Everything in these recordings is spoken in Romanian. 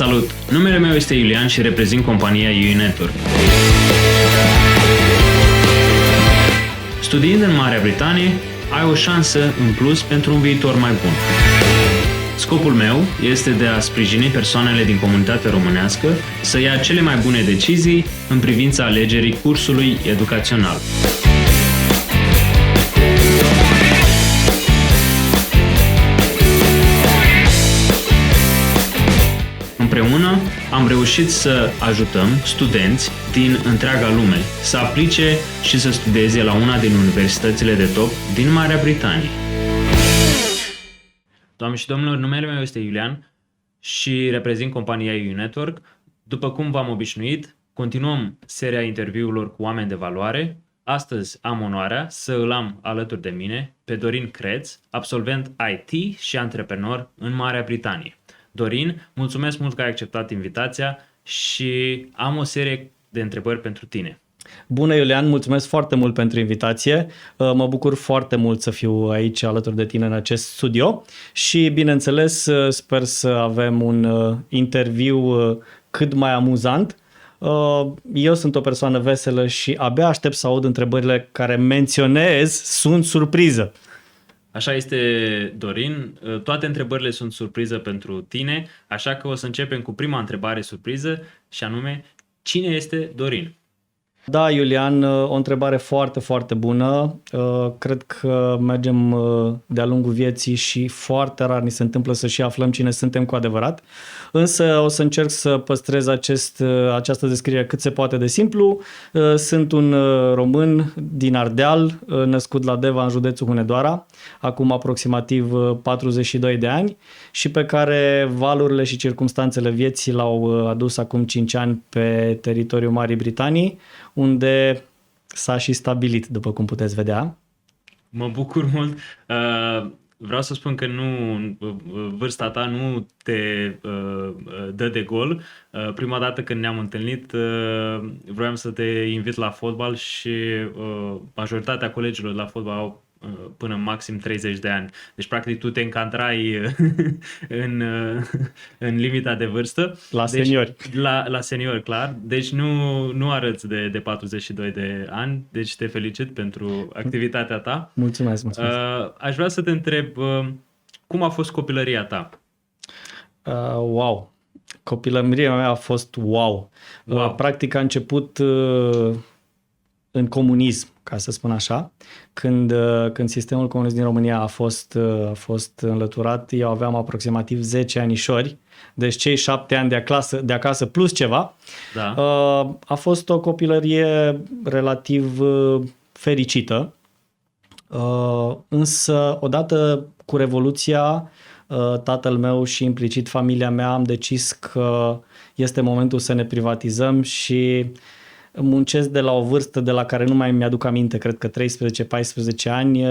Salut! Numele meu este Iulian și reprezint compania UI Network. Studiind în Marea Britanie, ai o șansă în plus pentru un viitor mai bun. Scopul meu este de a sprijini persoanele din comunitatea românească să ia cele mai bune decizii în privința alegerii cursului educațional. Împreună am reușit să ajutăm studenți din întreaga lume să aplice și să studieze la una din universitățile de top din Marea Britanie. Doamne și domnilor, numele meu este Iulian și reprezint compania UI Network. După cum v-am obișnuit, continuăm seria interviurilor cu oameni de valoare. Astăzi am onoarea să îl am alături de mine pe Dorin Creț, absolvent IT și antreprenor în Marea Britanie. Dorin, mulțumesc mult că ai acceptat invitația și am o serie de întrebări pentru tine. Bună, Iulian, mulțumesc foarte mult pentru invitație. Mă bucur foarte mult să fiu aici alături de tine în acest studio și, bineînțeles, sper să avem un interviu cât mai amuzant. Eu sunt o persoană veselă și abia aștept să aud întrebările care, menționez, sunt surpriză. Așa este, Dorin. Toate întrebările sunt surpriză pentru tine, așa că o să începem cu prima întrebare surpriză și anume, cine este Dorin? Da, Iulian, o întrebare foarte, foarte bună. Cred că mergem de-a lungul vieții și foarte rar ni se întâmplă să și aflăm cine suntem cu adevărat. Însă o să încerc să păstrez această descriere cât se poate de simplu. Sunt un român din Ardeal, născut la Deva, în județul Hunedoara, acum aproximativ 42 de ani și pe care valurile și circumstanțele vieții l-au adus acum 5 ani pe teritoriul Marii Britanii, unde s-a și stabilit, după cum puteți vedea. Mă bucur mult. Vreau să spun că vârsta ta nu te dă de gol. Prima dată când ne-am întâlnit, vroiam să te invit la fotbal și majoritatea colegilor la fotbal au până maxim 30 de ani. Deci, practic, tu te încadrai în limita de vârstă. La seniori. La seniori, clar. Deci nu arăți de 42 de ani. Deci te felicit pentru activitatea ta. Mulțumesc. Aș vrea să te întreb, cum a fost copilăria ta? Wow! Copilăria mea a fost wow. Practic a început în comunism, ca să spun așa. Când sistemul comunist din România a fost înlăturat, eu aveam aproximativ 10 anișori, deci cei 7 ani de acasă plus ceva. Da. A fost o copilărie relativ fericită, însă odată cu Revoluția, tatăl meu și implicit familia mea am decis că este momentul să ne privatizăm și muncesc de la o vârstă de la care nu mai mi-aduc aminte, cred că 13-14 ani,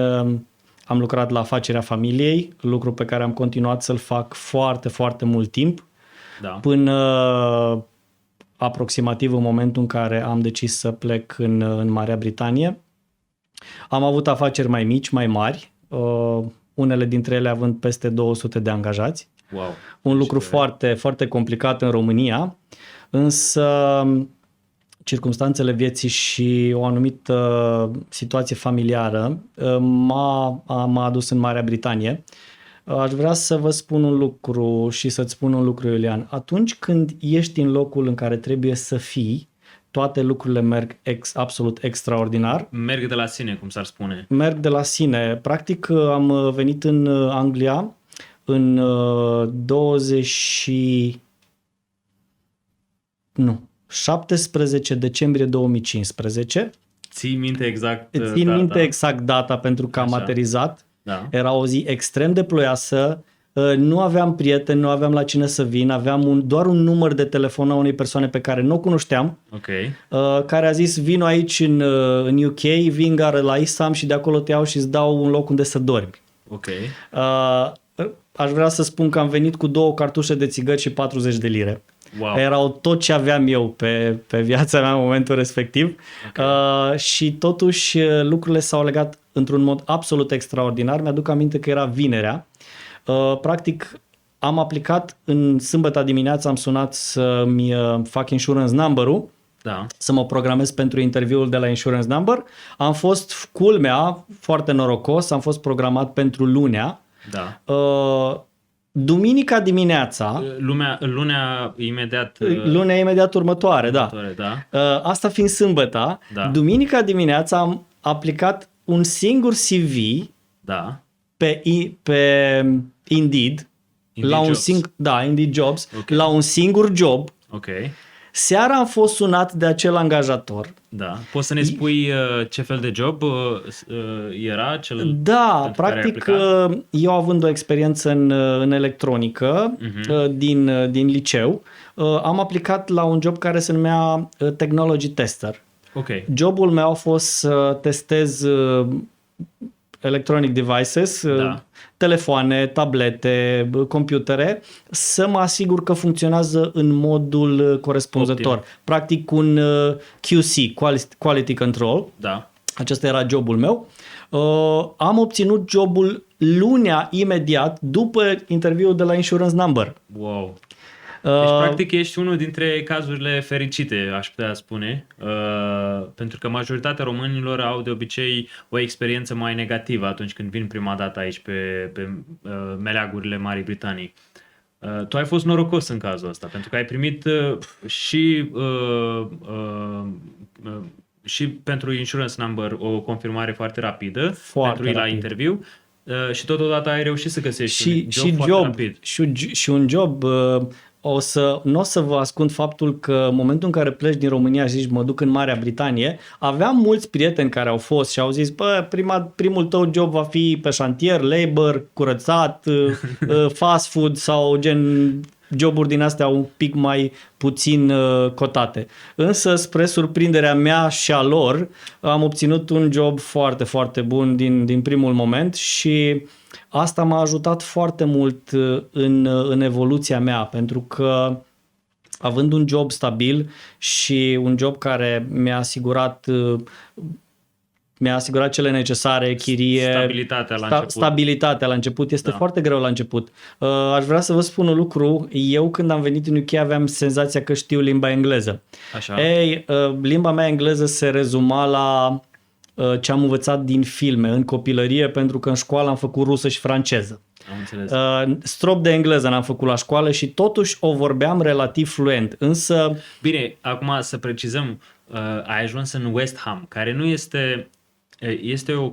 am lucrat la afacerea familiei, lucru pe care am continuat să-l fac foarte, foarte mult timp, da, până aproximativ în momentul în care am decis să plec în Marea Britanie. Am avut afaceri mai mici, mai mari, unele dintre ele având peste 200 de angajați. Wow. Un lucru foarte, foarte complicat în România, însă circumstanțele vieții și o anumită situație familiară m-a adus în Marea Britanie. Aș vrea să vă spun un lucru și să-ți spun un lucru, Iulian. Atunci când ești în locul în care trebuie să fii, toate lucrurile merg absolut extraordinar. Merg de la sine, cum s-ar spune. Merg de la sine. Practic am venit în Anglia în 17 decembrie 2015. Ții minte exact data? Țin minte exact data pentru că am aterizat. Da. Era o zi extrem de ploioasă. Nu aveam prieteni, nu aveam la cine să vin, aveam doar un număr de telefon a unei persoane pe care nu o cunoșteam, care a zis vino aici în UK, vin gara la Isam și de acolo te iau și îți dau un loc unde să dormi. Aș vrea să spun că am venit cu 2 cartușe de țigări și 40 de lire. Wow. Erau tot ce aveam eu pe viața mea în momentul respectiv. Și totuși lucrurile s-au legat într-un mod absolut extraordinar. Mi-aduc aminte că era vinerea. Practic am aplicat în sâmbătă dimineața, am sunat să-mi fac insurance number-ul, Da. să mă programez pentru interviul de la Insurance Number. Am fost, culmea, foarte norocos, am fost programat pentru lunea. Da. Duminica dimineața, Lunea imediat... lunea imediat următoare, da. Asta fiind sâmbăta, Da. duminica dimineața am aplicat un singur CV Da. pe Indeed, la un Jobs. Indeed Jobs, Ok. la un singur job. Ok. Seara am fost sunat de acel angajator. Da. Poți să ne spui ce fel de job era cel Da, pentru care ai practic aplicat? eu având o experiență în electronică din liceu, am aplicat la un job care se numea Technology Tester. Ok. Jobul meu a fost să testez electronic devices, Da. telefoane, tablete, computere, să mă asigur că funcționează în modul corespunzător. Optim. Practic un QC, Quality Control. Da. Acesta era jobul meu. Am obținut jobul lunea imediat după interviul de la Insurance Number. Wow. Deci, practic, ești unul dintre cazurile fericite, aș putea spune, pentru că majoritatea românilor au de obicei o experiență mai negativă atunci când vin prima dată aici pe meleagurile Marii Britanii. Tu ai fost norocos în cazul ăsta, pentru că ai primit și pentru Insurance Number o confirmare foarte rapidă Foarte pentru la rapid. interviu și totodată ai reușit să găsești un job foarte rapid. Și un job, nu o să vă ascund faptul că în momentul în care pleci din România și zici mă duc în Marea Britanie, aveam mulți prieteni care au fost și au zis primul tău job va fi pe șantier, labor, curățat, fast food sau gen joburi din astea un pic mai puțin cotate. Însă, spre surprinderea mea și a lor, am obținut un job foarte, foarte bun din primul moment și asta m-a ajutat foarte mult în evoluția mea, pentru că având un job stabil și un job care mi-a asigurat cele necesare, chirie, stabilitatea la început. Este foarte greu la început. Aș vrea să vă spun un lucru. Eu când am venit în UK aveam senzația că știu limba engleză. Așa. Limba mea engleză se rezuma la ce am învățat din filme în copilărie, pentru că în școală am făcut rusă și franceză. Am înțeles. Strop de engleză n-am făcut la școală și totuși o vorbeam relativ fluent. Însă... Bine, acum să precizăm, ai ajuns în West Ham, care nu este o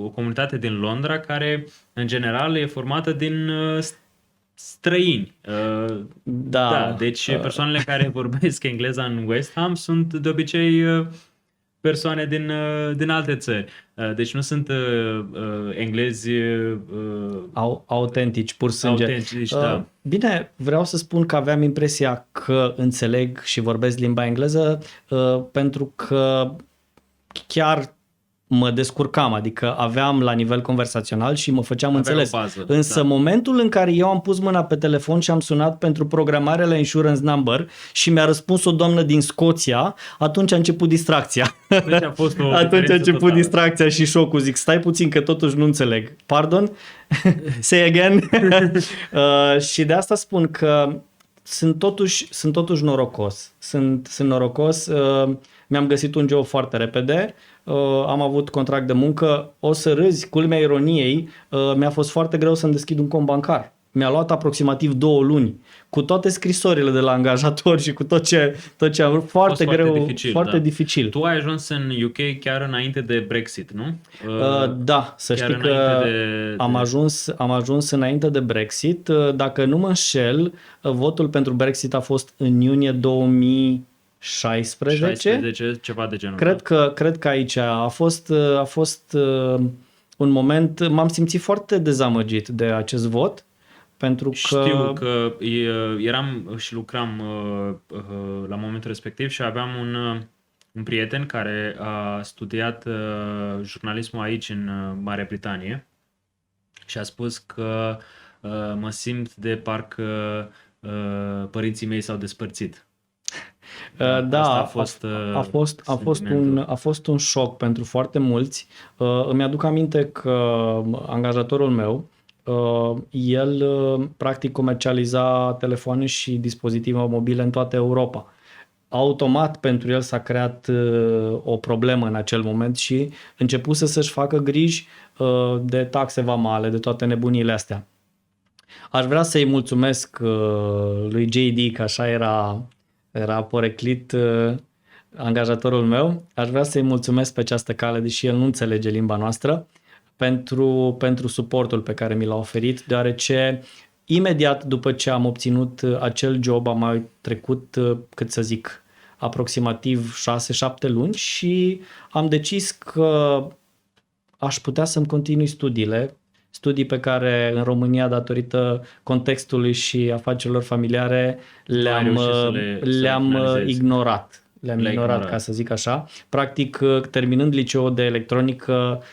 comunitate din Londra care în general e formată din străini. Da, deci persoanele care vorbesc engleza în West Ham sunt de obicei persoane din alte țări. Deci nu sunt englezi autentici, pur sânge. Autentici, da. Bine, vreau să spun că aveam impresia că înțeleg și vorbesc limba engleză pentru că chiar mă descurcam, adică aveam la nivel conversațional și mă făceam înțeles. Însă momentul în care eu am pus mâna pe telefon și am sunat pentru programarea la Insurance Number și mi-a răspuns o doamnă din Scoția, atunci a început distracția. Atunci a început distracția și șocul. Zic, stai puțin că totuși nu înțeleg. Pardon? Say again? Și de asta spun că sunt totuși norocos. Sunt norocos. Mi-am găsit un job foarte repede. Am avut contract de muncă, o să râzi, culmea ironiei, mi-a fost foarte greu să-mi deschid un cont bancar. Mi-a luat aproximativ 2 luni, cu toate scrisorile de la angajator și cu tot ce am vrut, foarte greu, foarte dificil. Tu ai ajuns în UK chiar înainte de Brexit, nu? Da, să știi că am ajuns înainte de Brexit. Dacă nu mă înșel, votul pentru Brexit a fost în iunie 2016, ceva de genul. Cred că aici a fost un moment, m-am simțit foarte dezamăgit de acest vot, pentru că... Știu că eram și lucram la momentul respectiv și aveam un prieten care a studiat jurnalismul aici în Marea Britanie și a spus că mă simt de parcă părinții mei s-au despărțit. Da, a fost un șoc pentru foarte mulți. Îmi aduc aminte că angajatorul meu El practic comercializa telefoane și dispozitive mobile în toată Europa. Automat pentru el s-a creat o problemă în acel moment și începuse să-și facă griji de taxe vamale, de toate nebunile astea. Aș vrea să-i mulțumesc lui JD, că așa era poreclit angajatorul meu. Aș vrea să-i mulțumesc pe această cale, deși el nu înțelege limba noastră, pentru suportul pe care mi l-a oferit, deoarece imediat după ce am obținut acel job am mai trecut, cât să zic, aproximativ 6-7 luni și am decis că aș putea să-mi continui studiile, studii pe care în România, datorită contextului și afacerilor familiare, le-am ignorat. Le-am ignorat, ca să zic așa. Practic, terminând liceul de electronică,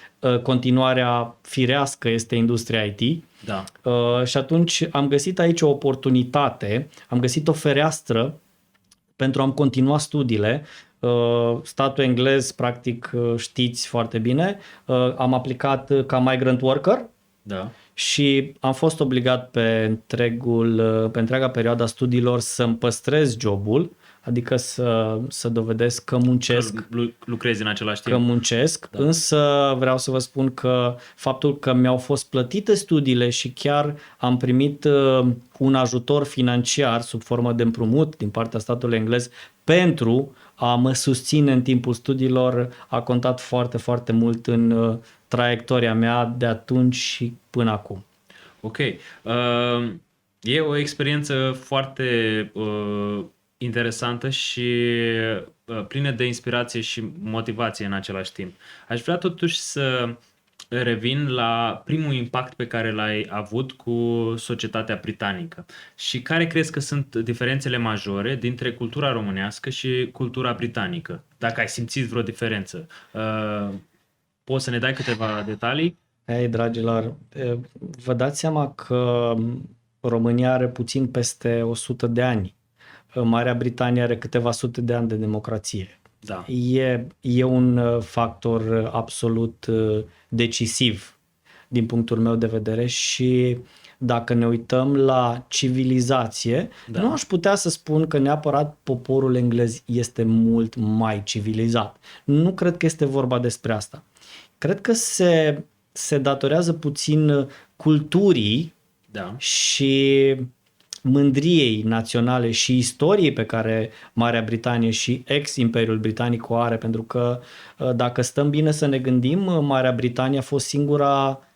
continuarea firească este industria IT. Da. Și atunci am găsit aici o oportunitate, am găsit o fereastră pentru a-mi continua studiile. Statul englez, practic, știți foarte bine, am aplicat ca migrant worker. Da. Și am fost obligat pe întreaga perioadă a studiilor să-mi păstrez jobul, adică să dovedesc că muncesc. Că lucrezi în același timp. Că muncesc, da. Însă vreau să vă spun că faptul că mi-au fost plătite studiile și chiar am primit un ajutor financiar sub formă de împrumut din partea statului englez pentru a mă susține în timpul studiilor a contat foarte, foarte mult în traiectoria mea de atunci și până acum. Ok. E o experiență foarte interesantă și plină de inspirație și motivație în același timp. Aș vrea totuși să revin la primul impact pe care l-ai avut cu societatea britanică și care crezi că sunt diferențele majore dintre cultura românească și cultura britanică? Dacă ai simțit vreo diferență, poți să ne dai câteva detalii? Ei, dragilor, vă dați seama că România are puțin peste 100 de ani. Marea Britanie are câteva sute de ani de democrație. Da. E un factor absolut decisiv din punctul meu de vedere și dacă ne uităm la civilizație, Da. nu aș putea să spun că neapărat poporul englez este mult mai civilizat. Nu cred că este vorba despre asta. Cred că se datorează puțin culturii, Da. și mândriei naționale și istoriei pe care Marea Britanie și ex-Imperiul Britanic o are, pentru că dacă stăm bine să ne gândim, Marea Britanie a fost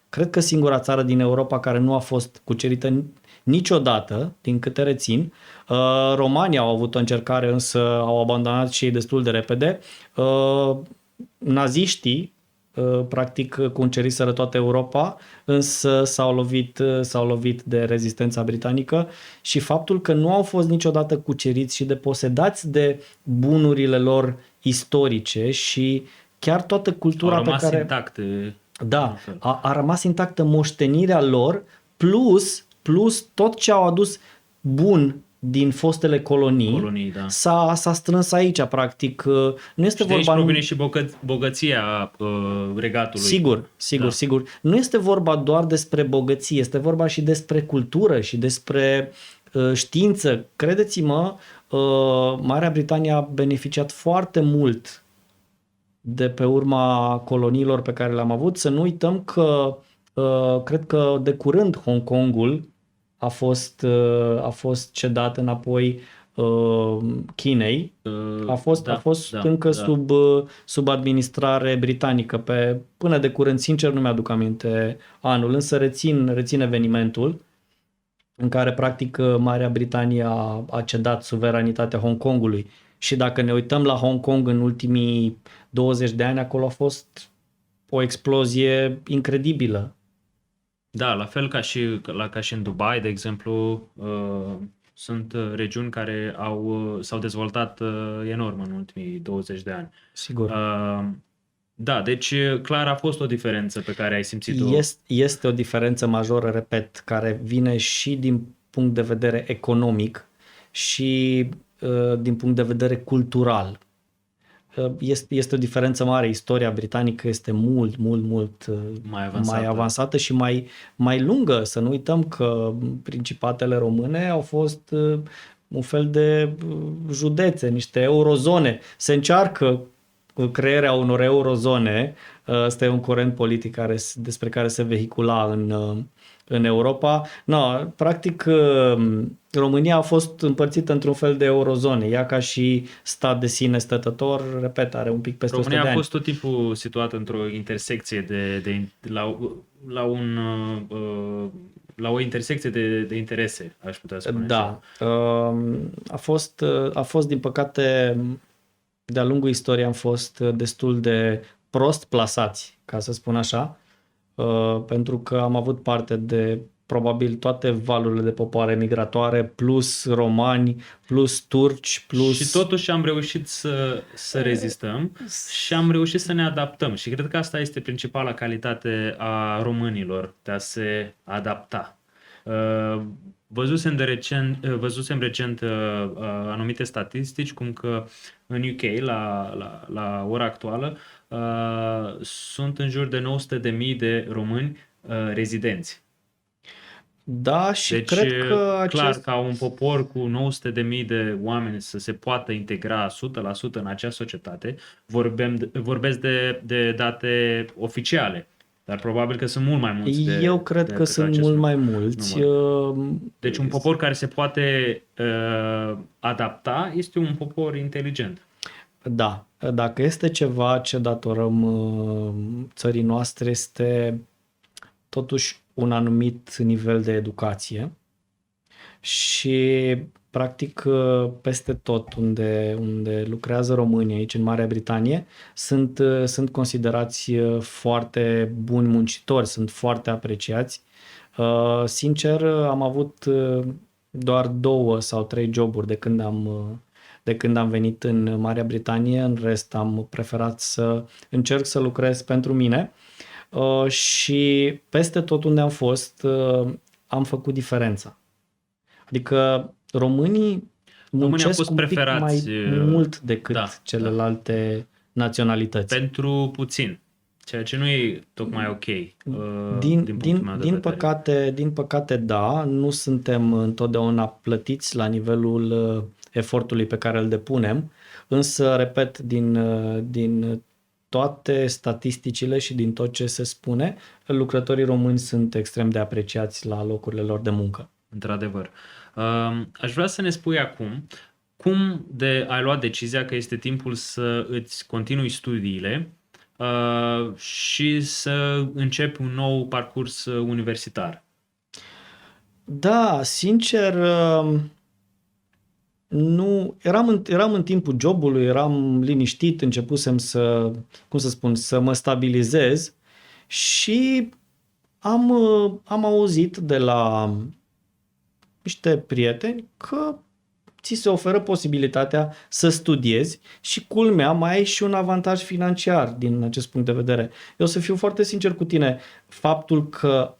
cred că singura țară din Europa care nu a fost cucerită niciodată, din câte rețin. Romanii au avut o încercare, însă au abandonat și ei destul de repede. Naziștii practic cuceriseră toată Europa, însă s-au lovit de rezistența britanică și faptul că nu au fost niciodată cuceriți și deposedați de bunurile lor istorice și chiar toată cultura Au rămas pe care... intacte. Da, a rămas intactă moștenirea lor plus tot ce au adus bun din fostele colonii Da. s-a strâns aici, practic. Nu este Și de aici vorba provine și bogăția regatului. Sigur. Nu este vorba doar despre bogăție, este vorba și despre cultură și despre știință. Credeți-mă, Marea Britanie a beneficiat foarte mult de pe urma coloniilor pe care le-am avut. Să nu uităm că cred că de curând Hong Kongul a fost cedat înapoi Chinei. A fost încă sub administrare britanică. Până de curând, sincer, nu mi-aduc aminte anul, însă rețin evenimentul în care practic Marea Britanie a cedat suveranitatea Hong Kongului. Și dacă ne uităm la Hong Kong în ultimii 20 de ani, acolo a fost o explozie incredibilă. Da, la fel ca și în Dubai, de exemplu, sunt regiuni care s-au dezvoltat enorm în ultimii 20 de ani. Sigur. Da, deci clar a fost o diferență pe care ai simțit-o. Este o diferență majoră, repet, care vine și din punct de vedere economic și din punct de vedere cultural. Este o diferență mare. Istoria britanică este mult mai avansată și mai lungă. Să nu uităm că principatele române au fost un fel de județe, niște eurozone. Se încearcă crearea unor eurozone. Ăsta e un curent politic despre care se vehicula în Europa. No, practic, România a fost împărțită într-un fel de eurozone. Ea ca și stat de sine stătător, repet, are un pic peste 100 de ani. România a fost tot timpul situată într-o intersecție la o intersecție de interese, aș putea spune. Da. A fost, din păcate, de-a lungul istoriei am fost destul de prost plasați, ca să spun așa, pentru că am avut parte de probabil toate valurile de popoare migratoare, plus romani, plus turci, plus... Și totuși am reușit să rezistăm și am reușit să ne adaptăm. Și cred că asta este principala calitate a românilor, de a se adapta. Văzusem recent anumite statistici, cum că în UK, la ora actuală, sunt în jur de 900.000 de români rezidenți. Da, și deci, cred că clar, ca un popor cu 900.000 de oameni să se poată integra 100% în acea societate, vorbesc de date oficiale. Dar probabil că sunt mult mai mulți. Eu cred că sunt mult mai mulți. Deci un popor care se poate adapta este un popor inteligent. Da. Dacă este ceva ce datorăm țării noastre, este totuși un anumit nivel de educație și practic peste tot unde lucrează românii aici în Marea Britanie sunt considerați foarte buni muncitori, sunt foarte apreciați. Sincer, am avut doar 2 sau 3 joburi de când am venit în Marea Britanie, în rest am preferat să încerc să lucrez pentru mine. Și peste tot unde am fost, am făcut diferența. Adică românii muncesc un pic mai mult decât celelalte naționalități. Pentru puțin, ceea ce nu e tocmai ok. Din păcate, da, nu suntem întotdeauna plătiți la nivelul efortului pe care îl depunem, însă, repet, din toate statisticile și din tot ce se spune, lucrătorii români sunt extrem de apreciați la locurile lor de muncă. Într-adevăr. Aș vrea să ne spui acum cum ai luat decizia că este timpul să îți continui studiile și să începi un nou parcurs universitar. Da, sincer, nu, eram în timpul jobului, eram liniștit, începusem să mă stabilizez și am auzit de la niște prieteni că ți se oferă posibilitatea să studiezi și, culmea, mai ai și un avantaj financiar din acest punct de vedere. Eu să fiu foarte sincer cu tine, faptul că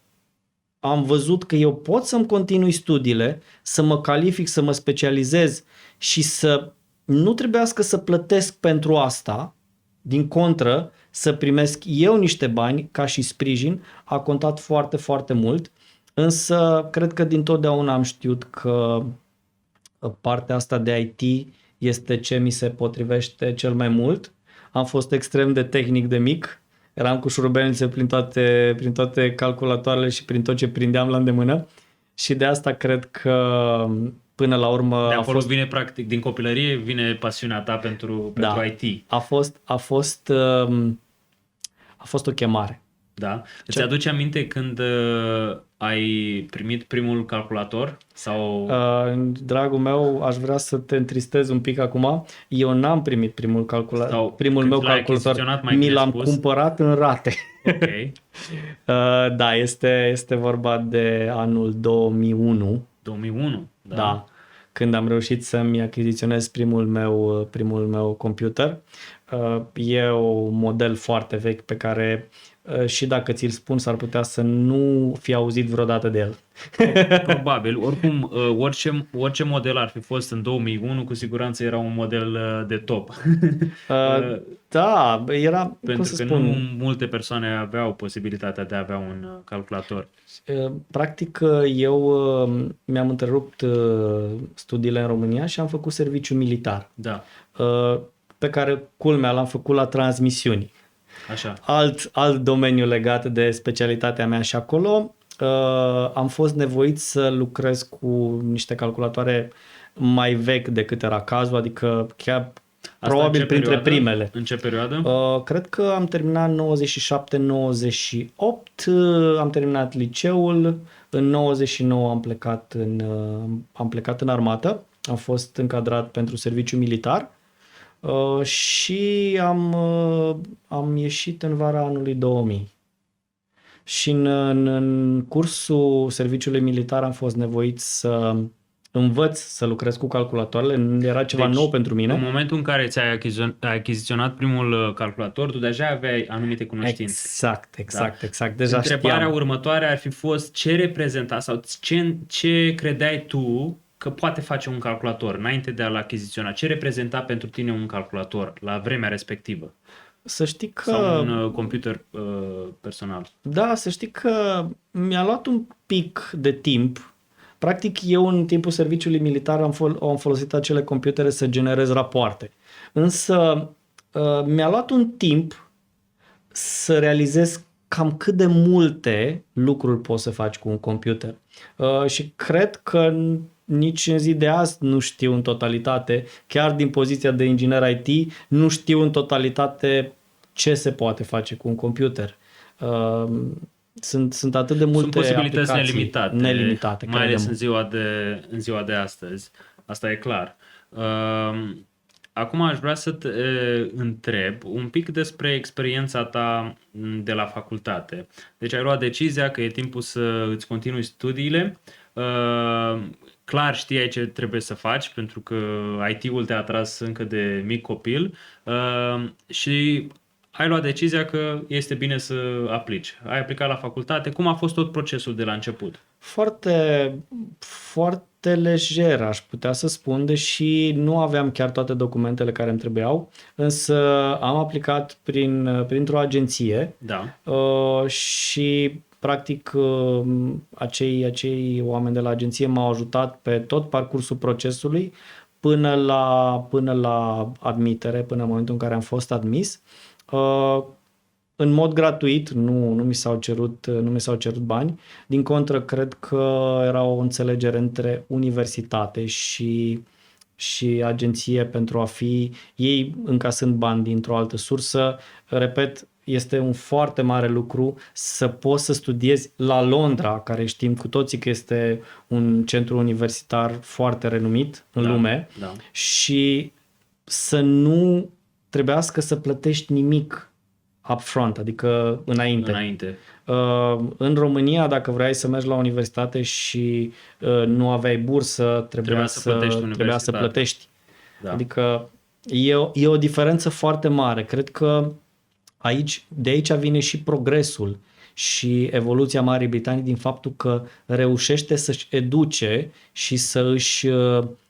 am văzut că eu pot să-mi continui studiile, să mă calific, să mă specializez și să nu trebuiască să plătesc pentru asta, din contră, să primesc eu niște bani ca și sprijin, a contat foarte, foarte mult. Însă, cred că dintotdeauna am știut că partea asta de IT este ce mi se potrivește cel mai mult. Am fost extrem de tehnic de mic. Eram cu șurubelnițe prin toate calculatoarele și prin tot ce prindeam la îndemână și de asta cred că până la urmă... De acolo vine practic, din copilărie vine pasiunea ta pentru IT. A fost o chemare. Da? Îți aduce aminte când ai primit primul calculator? Sau... Dragul meu, aș vrea să te întristez un pic acum. Eu n-am primit primul calculator. Primul meu calculator mi l-am cumpărat în rate. Ok. Da, este vorba de anul 2001. 2001? Da. Când am reușit să-mi achiziționez primul meu computer. E un model foarte vechi pe care și dacă ți-l spun s-ar putea să nu fi auzit vreodată de el. Probabil. Oricum, orice model ar fi fost în 2001, cu siguranță era un model de top. Da, era, cum Pentru să că spun, nu multe persoane aveau posibilitatea de a avea un calculator. practic eu mi-am întrerupt studiile în România și am făcut serviciu militar, Da, pe care, culmea, l-am făcut la transmisiuni. așa. Alt domeniu legat de specialitatea mea și acolo am fost nevoit să lucrez cu niște calculatoare mai vechi decât era cazul, adică chiar Asta probabil în ce printre perioadă? primele. În ce perioadă? Cred că am terminat 97-98, am terminat liceul, în 99 am plecat în armată, am fost încadrat pentru serviciu militar și am ieșit în vara anului 2000. Și în cursul serviciului militar am fost nevoit să învăț să lucrez cu calculatoarele, era ceva Deci, nou pentru mine. În momentul în care ți-ai achiziționat primul calculator, tu deja aveai anumite cunoștințe. Exact. Deja Întrebarea știam. următoare ar fi fost ce reprezenta sau ce credeai tu că poate face un calculator înainte de a-l achiziționa? Ce reprezenta pentru tine un calculator la vremea respectivă? Să știi că... Sau un computer personal? Da, să știi că mi-a luat un pic de timp. Practic, eu în timpul serviciului militar am folosit acele computere să generez rapoarte. Însă mi-a luat un timp să realizez cam cât de multe lucruri poți să faci cu un computer. Și cred că nici în zi de azi nu știu în totalitate, chiar din poziția de inginer IT, nu știu în totalitate ce se poate face cu un computer. Sunt atât de multe Sunt posibilități aplicații nelimitate, mai ales credem. în ziua de astăzi. Asta e clar. Acum aș vrea să te întreb un pic despre experiența ta de la facultate. Deci ai luat decizia că e timpul să îți continui studiile. Clar știai ce trebuie să faci pentru că IT-ul te-a atras încă de mic copil și ai luat decizia că este bine să aplici. Ai aplicat la facultate. Cum a fost tot procesul de la început? Foarte, foarte lejer, aș putea să spun, deși nu aveam chiar toate documentele care îmi trebuiau, însă am aplicat printr-o agenție Da. și practic acei oameni de la agenție m-au ajutat pe tot parcursul procesului până la admitere, până în momentul în care am fost admis. În mod gratuit, nu mi s-au cerut bani. Din contră, cred că era o înțelegere între universitate și agenție pentru a fi ei încasând bani dintr-o altă sursă. Repet, este un foarte mare lucru să poți să studiezi la Londra, care știm cu toții că este un centru universitar foarte renumit în lume, și să nu trebuiască să plătești nimic upfront, adică înainte. În România, dacă vrei să mergi la universitate și nu aveai bursă, trebuia să plătești. Da. Adică e o diferență foarte mare. Cred că de aici vine și progresul și evoluția Marii Britanii din faptul că reușește să-și educe și să își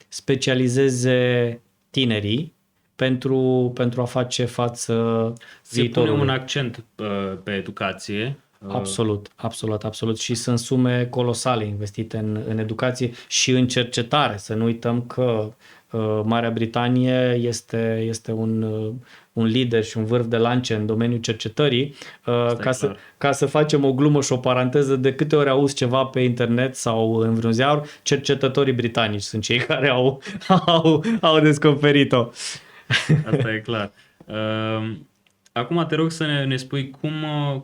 specializeze tinerii pentru a face față viitorului. Se pune un accent pe educație. Absolut. Și sunt sume colosale investite în educație și în cercetare. Să nu uităm că Marea Britanie este un lider și un vârf de lance în domeniul cercetării. Ca să facem o glumă și o paranteză, de câte ori auzi ceva pe internet sau în vreun ziar, cercetătorii britanici sunt cei care au descoperit-o. Asta e clar. Acum te rog să ne spui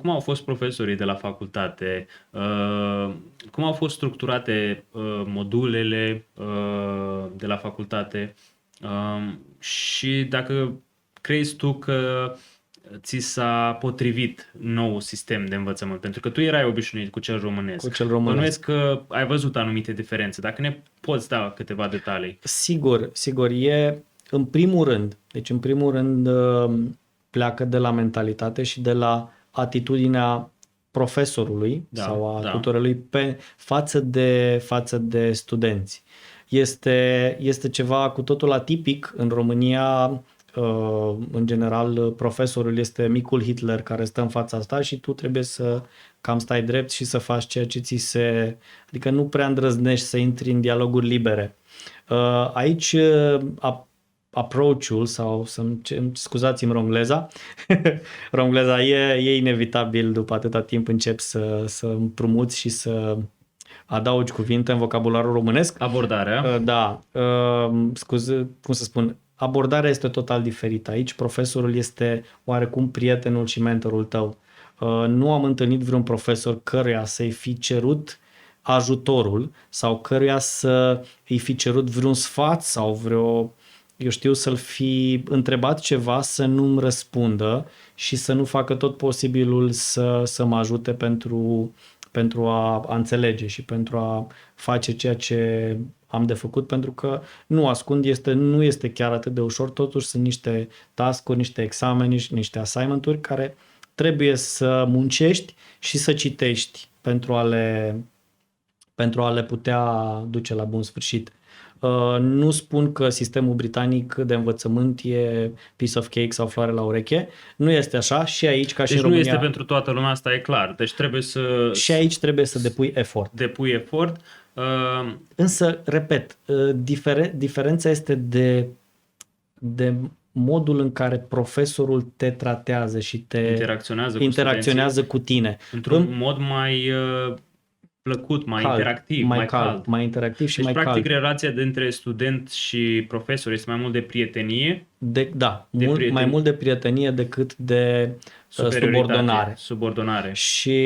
cum au fost profesorii de la facultate, cum au fost structurate modulele de la facultate și dacă crezi tu că ți s-a potrivit nou sistem de învățământ, pentru că tu erai obișnuit cu cel românesc. Bănuiesc că ai văzut anumite diferențe. Dacă ne poți da câteva detalii. Sigur. În primul rând pleacă de la mentalitate și de la atitudinea profesorului sau a tutorelui față de studenți. Este ceva cu totul atipic în România. În general, profesorul este micul Hitler care stă în fața asta și tu trebuie să cam stai drept și să faci ceea ce ți se... Adică nu prea îndrăznești să intri în dialoguri libere. Aici approach-ul sau scuzați-mi romgleza, romgleza e inevitabil după atâta timp încep să împrumuți și să adaugi cuvinte în vocabularul românesc. Abordarea. Da, cum să spun, abordarea este total diferită. Aici profesorul este oarecum prietenul și mentorul tău. Nu am întâlnit vreun profesor căruia să-i fi cerut ajutorul sau căruia să îi fi cerut vreun sfat sau să-l fi întrebat ceva să nu-mi răspundă și să nu facă tot posibilul să mă ajute pentru a înțelege și pentru a face ceea ce am de făcut, pentru că nu ascund, nu este chiar atât de ușor, totuși sunt niște task-uri, niște examene, niște assignment-uri care trebuie să muncești și să citești pentru a le putea duce la bun sfârșit. Nu spun că sistemul britanic de învățământ e piece of cake sau floare la ureche. Nu este așa și aici, ca și în România. Nu este pentru toată lumea, asta e clar. Deci trebuie să... Și aici trebuie să depui efort. Însă, repet, diferența este de modul în care profesorul te tratează și te interacționează cu tine. Într-un mod mai plăcut, mai interactiv, mai cald. Mai interactiv și deci, mai cald. practic, relația dintre student și profesor este mai mult de prietenie. Mai mult de prietenie decât de subordonare. Și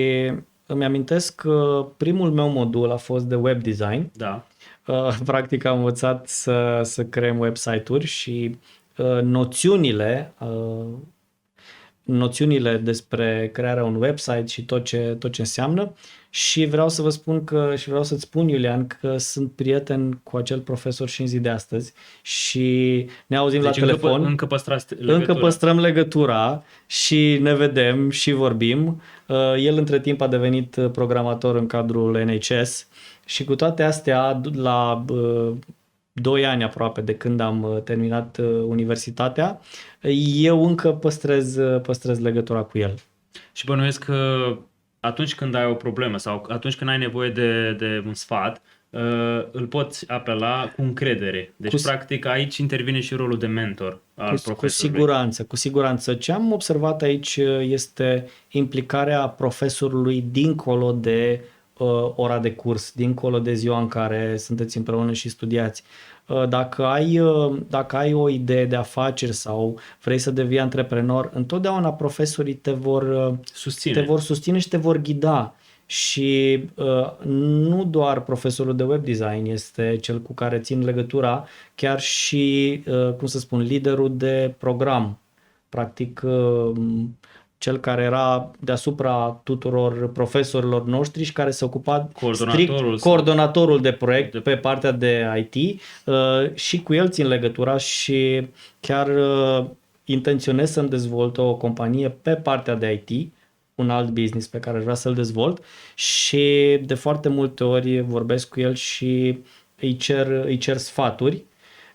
îmi amintesc că primul meu modul a fost de web design. Da. Practic am învățat să creăm website-uri și noțiunile despre crearea unui website și tot ce înseamnă. Și vreau să vă spun vreau să-ți spun, Iulian, că sunt prieten cu acel profesor și în zi de astăzi și ne auzim la telefon. Încă păstrăm legătura și ne vedem și vorbim. El între timp a devenit programator în cadrul NHS și cu toate astea, la 2 ani aproape de când am terminat universitatea, eu încă păstrez legătura cu el. Și bănuiesc că atunci când ai o problemă sau atunci când ai nevoie de un sfat, îl poți apela cu încredere. Deci, practic, aici intervine și rolul de mentor al profesorului. Cu siguranță. Ce am observat aici este implicarea profesorului dincolo de ora de curs, dincolo de ziua în care sunteți împreună și studiați. Dacă ai o idee de afaceri sau vrei să devii antreprenor, întotdeauna profesorii te vor susține și te vor ghida. Și nu doar profesorul de web design este cel cu care țin legătura, chiar și, liderul de program. Practic, cel care era deasupra tuturor profesorilor noștri și care se ocupa coordonatorul de proiect pe partea de IT, și cu el țin legătura și chiar intenționez să-mi dezvolt o companie pe partea de IT, un alt business pe care vreau să-l dezvolt și de foarte multe ori vorbesc cu el și îi cer sfaturi,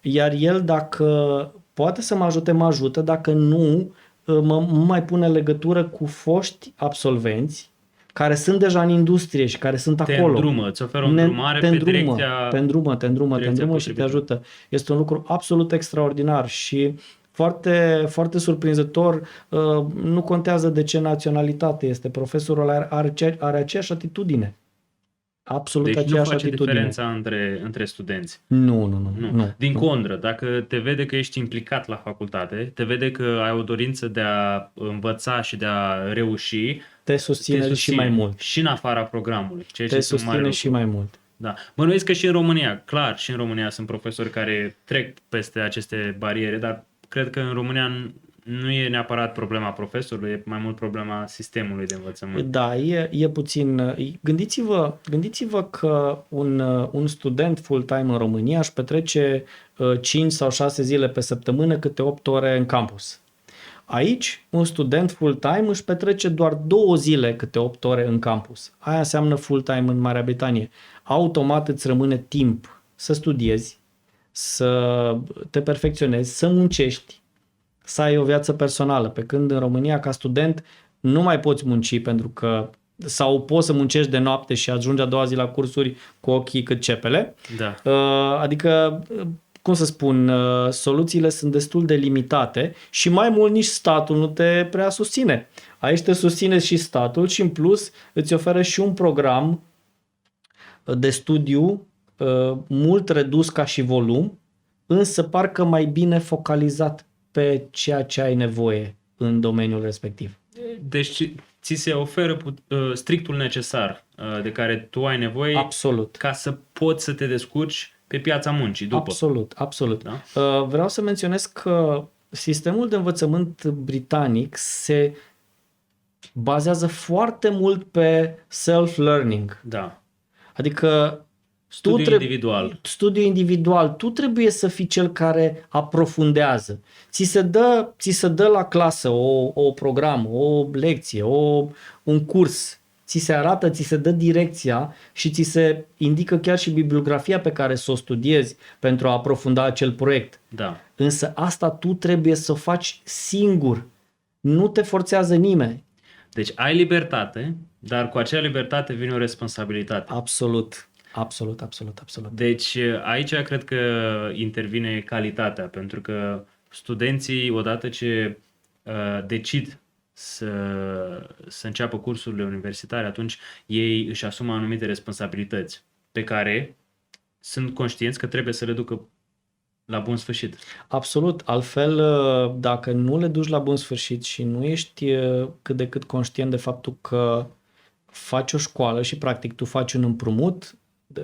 iar el dacă poate să mă ajute, mă ajută, dacă nu, mă mai pune legătură cu foști absolvenți care sunt deja în industrie și care sunt acolo. Te îndrumă, îți oferă o îndrumare pe direcția... Te îndrumă și te ajută. Este un lucru absolut extraordinar și foarte, foarte surprinzător. Nu contează de ce naționalitate este. Profesorul are aceeași atitudine. Absolut deci aceeași atitudine. Deci atitudine. Nu face diferența între studenți. Nu. Din contră, dacă te vede că ești implicat la facultate, te vede că ai o dorință de a învăța și de a reuși, te susține și mai mult. Și în afara programului. Te susține și mai mult. Da. Bănuiesc că și în România, clar, și în România sunt profesori care trec peste aceste bariere, dar cred că în România nu e neapărat problema profesorului, e mai mult problema sistemului de învățământ. Da, e puțin... Gândiți-vă că un student full-time în România își petrece 5 sau 6 zile pe săptămână câte 8 ore în campus. Aici, un student full-time își petrece doar 2 zile câte 8 ore în campus. Aia înseamnă full-time în Marea Britanie. Automat îți rămâne timp să studiezi, să te perfecționezi, să muncești, să ai o viață personală. Pe când în România, ca student, nu mai poți munci pentru că sau poți să muncești de noapte și ajungi a doua zi la cursuri cu ochii cât cepele. Da. Adică, cum să spun, soluțiile sunt destul de limitate și mai mult nici statul nu te prea susține. Aici te susține și statul și în plus îți oferă și un program de studiu mult redus ca și volum, însă parcă mai bine focalizat pe ceea ce ai nevoie în domeniul respectiv. Deci ți se oferă strictul necesar de care tu ai nevoie. Absolut. Ca să poți să te descurci pe piața muncii după. Absolut. Da? Vreau să menționez că sistemul de învățământ britanic se bazează foarte mult pe self-learning. Da. Adică studiu individual. Tu trebuie să fii cel care aprofundează. Ți se dă la clasă o programă, o lecție, un curs. Ți se arată, ți se dă direcția și ți se indică chiar și bibliografia pe care să o studiezi pentru a aprofunda acel proiect. Da. Însă asta tu trebuie să o faci singur. Nu te forțează nimeni. Deci ai libertate, dar cu acea libertate vine o responsabilitate. Absolut. Deci aici cred că intervine calitatea, pentru că studenții, odată ce decid să înceapă cursurile universitare, atunci ei își asumă anumite responsabilități pe care sunt conștienți că trebuie să le ducă la bun sfârșit. Absolut. Altfel, dacă nu le duci la bun sfârșit și nu ești cât de cât conștient de faptul că faci o școală și practic tu faci un împrumut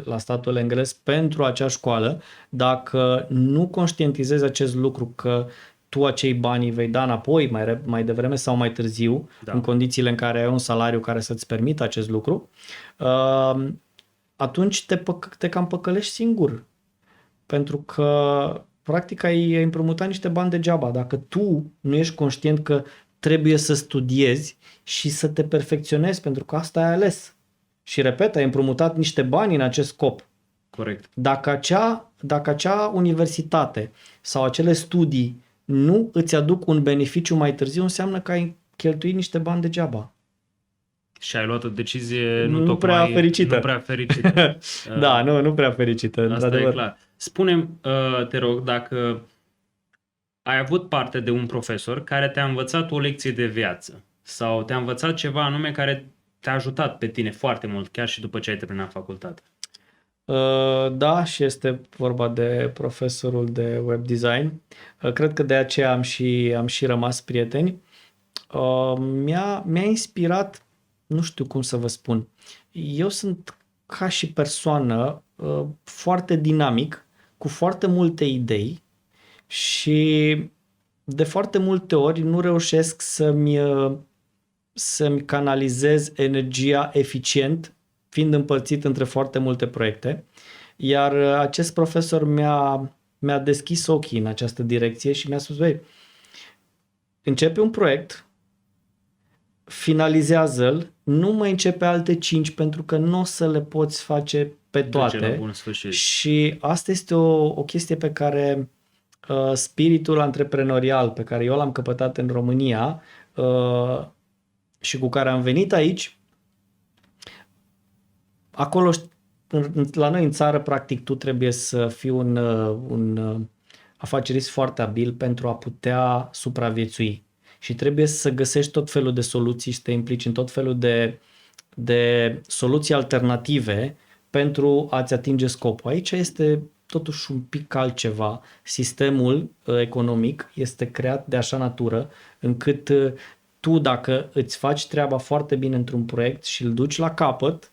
la statul englez pentru acea școală, dacă nu conștientizezi acest lucru că tu acei bani îi vei da înapoi mai devreme sau mai târziu, Da. în condițiile în care ai un salariu care să-ți permită acest lucru, atunci te cam păcălești singur. Pentru că practic ai împrumutat niște bani degeaba. Dacă tu nu ești conștient că trebuie să studiezi și să te perfecționezi, pentru că asta ai ales. Și repet, ai împrumutat niște bani în acest scop. Corect. Dacă acea universitate sau acele studii nu îți aduc un beneficiu mai târziu, înseamnă că ai cheltuit niște bani degeaba. Și ai luat o decizie nu prea fericită. Nu prea fericită. Da, nu prea fericită. Asta într-adevăr. e clar. Spune-mi, te rog, dacă ai avut parte de un profesor care te-a învățat o lecție de viață sau te-a învățat ceva anume care te-a ajutat pe tine foarte mult, chiar și după ce ai terminat facultatea. Da, și este vorba de profesorul de web design. Cred că de aceea am și rămas prieteni. Mi-a inspirat, nu știu cum să vă spun, eu sunt ca și persoană foarte dinamic, cu foarte multe idei și de foarte multe ori nu reușesc să-mi canalizez energia eficient, fiind împărțit între foarte multe proiecte. Iar acest profesor mi-a deschis ochii în această direcție și mi-a spus, băi, începe un proiect, finalizează-l, nu mai începe alte 5 pentru că nu o să le poți face pe toate. Duce la bun sfârșit. Și asta este o chestie pe care spiritul antreprenorial pe care eu l-am căpătat în România și cu care am venit aici, acolo la noi în țară, practic, tu trebuie să fii un afacerist foarte abil pentru a putea supraviețui. Și trebuie să găsești tot felul de soluții și să te implici în tot felul de soluții alternative pentru a-ți atinge scopul. Aici este totuși un pic altceva. Sistemul economic este creat de așa natură încât tu, dacă îți faci treaba foarte bine într-un proiect și îl duci la capăt,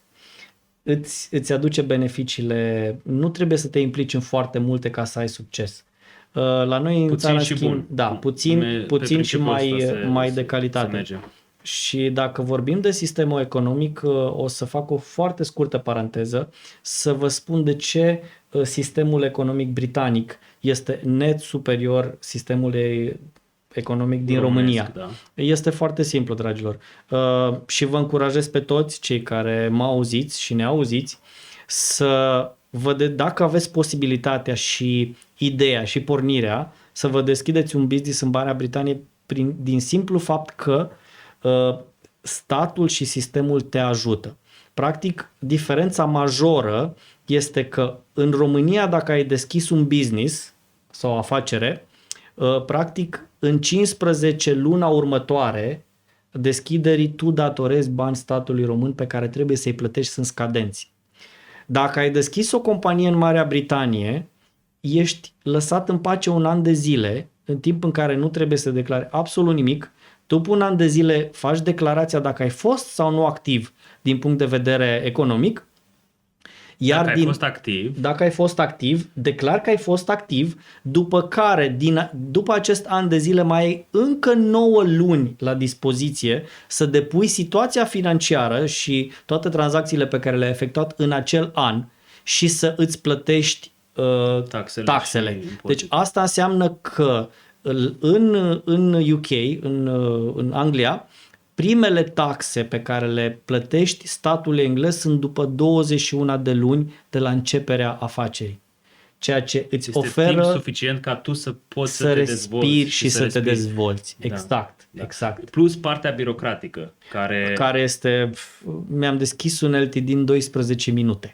îți aduce beneficiile. Nu trebuie să te implici în foarte multe ca să ai succes. La noi în țară, și bun. Da, puțin și mai de calitate. Și dacă vorbim de sistemul economic, o să fac o foarte scurtă paranteză să vă spun de ce sistemul economic britanic este net superior sistemului economic din Românesc, România. da. Este foarte simplu, dragilor. Și vă încurajez pe toți cei care mă auziți și ne auziți să dacă aveți posibilitatea și ideea și pornirea să vă deschideți un business în Marea Britanie din simplu fapt că statul și sistemul te ajută. Practic, diferența majoră este că în România, dacă ai deschis un business sau o afacere, practic în 15 luna următoare deschiderii tu datorezi bani statului român pe care trebuie să-i plătești, sunt scadenți. Dacă ai deschis o companie în Marea Britanie, ești lăsat în pace un an de zile, în timp în care nu trebuie să declari absolut nimic. Tu pe un an de zile faci declarația dacă ai fost sau nu activ din punct de vedere economic. Iar dacă ai fost activ, declar că ai fost activ, după care, după acest an de zile, mai ai încă 9 luni la dispoziție să depui situația financiară și toate tranzacțiile pe care le-ai efectuat în acel an și să îți plătești taxele. Deci asta înseamnă că în UK, în Anglia, primele taxe pe care le plătești statul englez sunt după 21 de luni de la începerea afacerii. Ceea ce îți oferă timp suficient ca tu să poți să te dezvolți și să te dezvolți. Exact, da. Exact. Plus partea birocratică care este, mi-am deschis un LTD în 12 minute.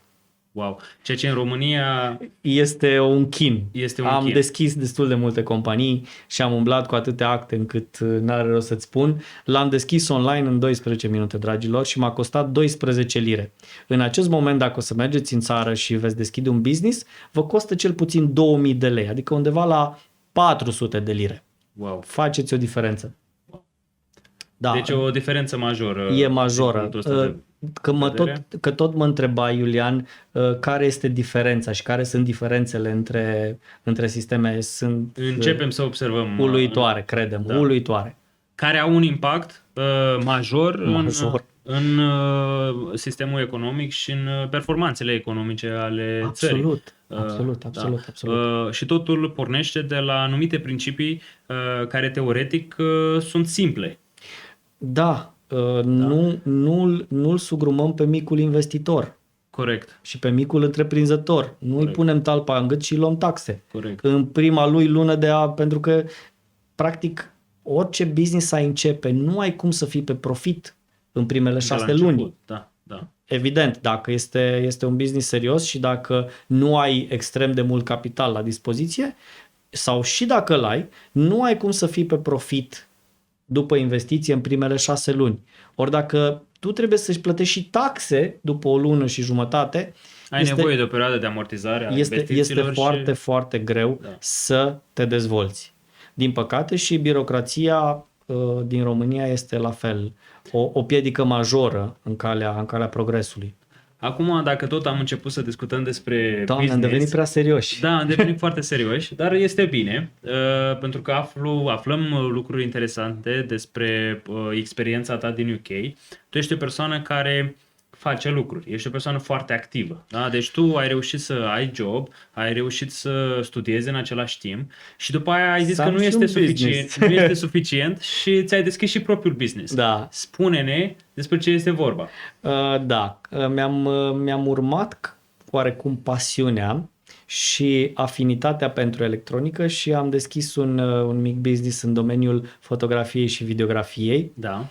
Wow. Ceea ce în România este un chin. Am deschis destul de multe companii și am umblat cu atâtea acte încât n-are rost să-ți spun. L-am deschis online în 12 minute, dragilor, și m-a costat 12 lire. În acest moment, dacă o să mergeți în țară și veți deschide un business, vă costă cel puțin 2000 de lei, adică undeva la 400 de lire. Wow. Faceți o diferență. Da. Deci o diferență majoră. E majoră. Că tot mă întreba, Iulian, care este diferența și care sunt diferențele între sisteme. Începem să observăm. Uluitoare, credem, uluitoare. Care au un impact major. În sistemul economic și în performanțele economice ale țării. Absolut. Și totul pornește de la anumite principii care teoretic sunt simple. Da, nu-l sugrumăm pe micul investitor. Corect. Și pe micul întreprinzător. Nu îi punem talpa în gât și luăm taxe. Corect. În prima lui lună pentru că, practic, orice business ai începe, nu ai cum să fii pe profit în primele 6 luni. Da. Evident, dacă este un business serios și dacă nu ai extrem de mult capital la dispoziție, sau și dacă l-ai, nu ai cum să fii pe profit după investiție în primele 6 luni. Ori dacă tu trebuie să-și plătești și taxe după o lună și jumătate, ai nevoie de o perioadă de amortizare a investițiilor. Este foarte greu să te dezvolți. Din păcate și birocrația din România este la fel. O piedică majoră în calea progresului. Acum, dacă tot am început să discutăm despre business... am devenit prea serioși. Da, am devenit foarte serioși, dar este bine, pentru că aflăm lucruri interesante despre experiența ta din UK. Tu ești o persoană care face lucruri, ești o persoană foarte activă. Da? Deci tu ai reușit să ai job, ai reușit să studiezi în același timp și după aia ai zis că nu este suficient și ți-ai deschis și propriul business. Da. Spune-ne despre ce este vorba. Mi-am urmat oarecum pasiunea și afinitatea pentru electronică și am deschis un mic business în domeniul fotografiei și videografiei. Da.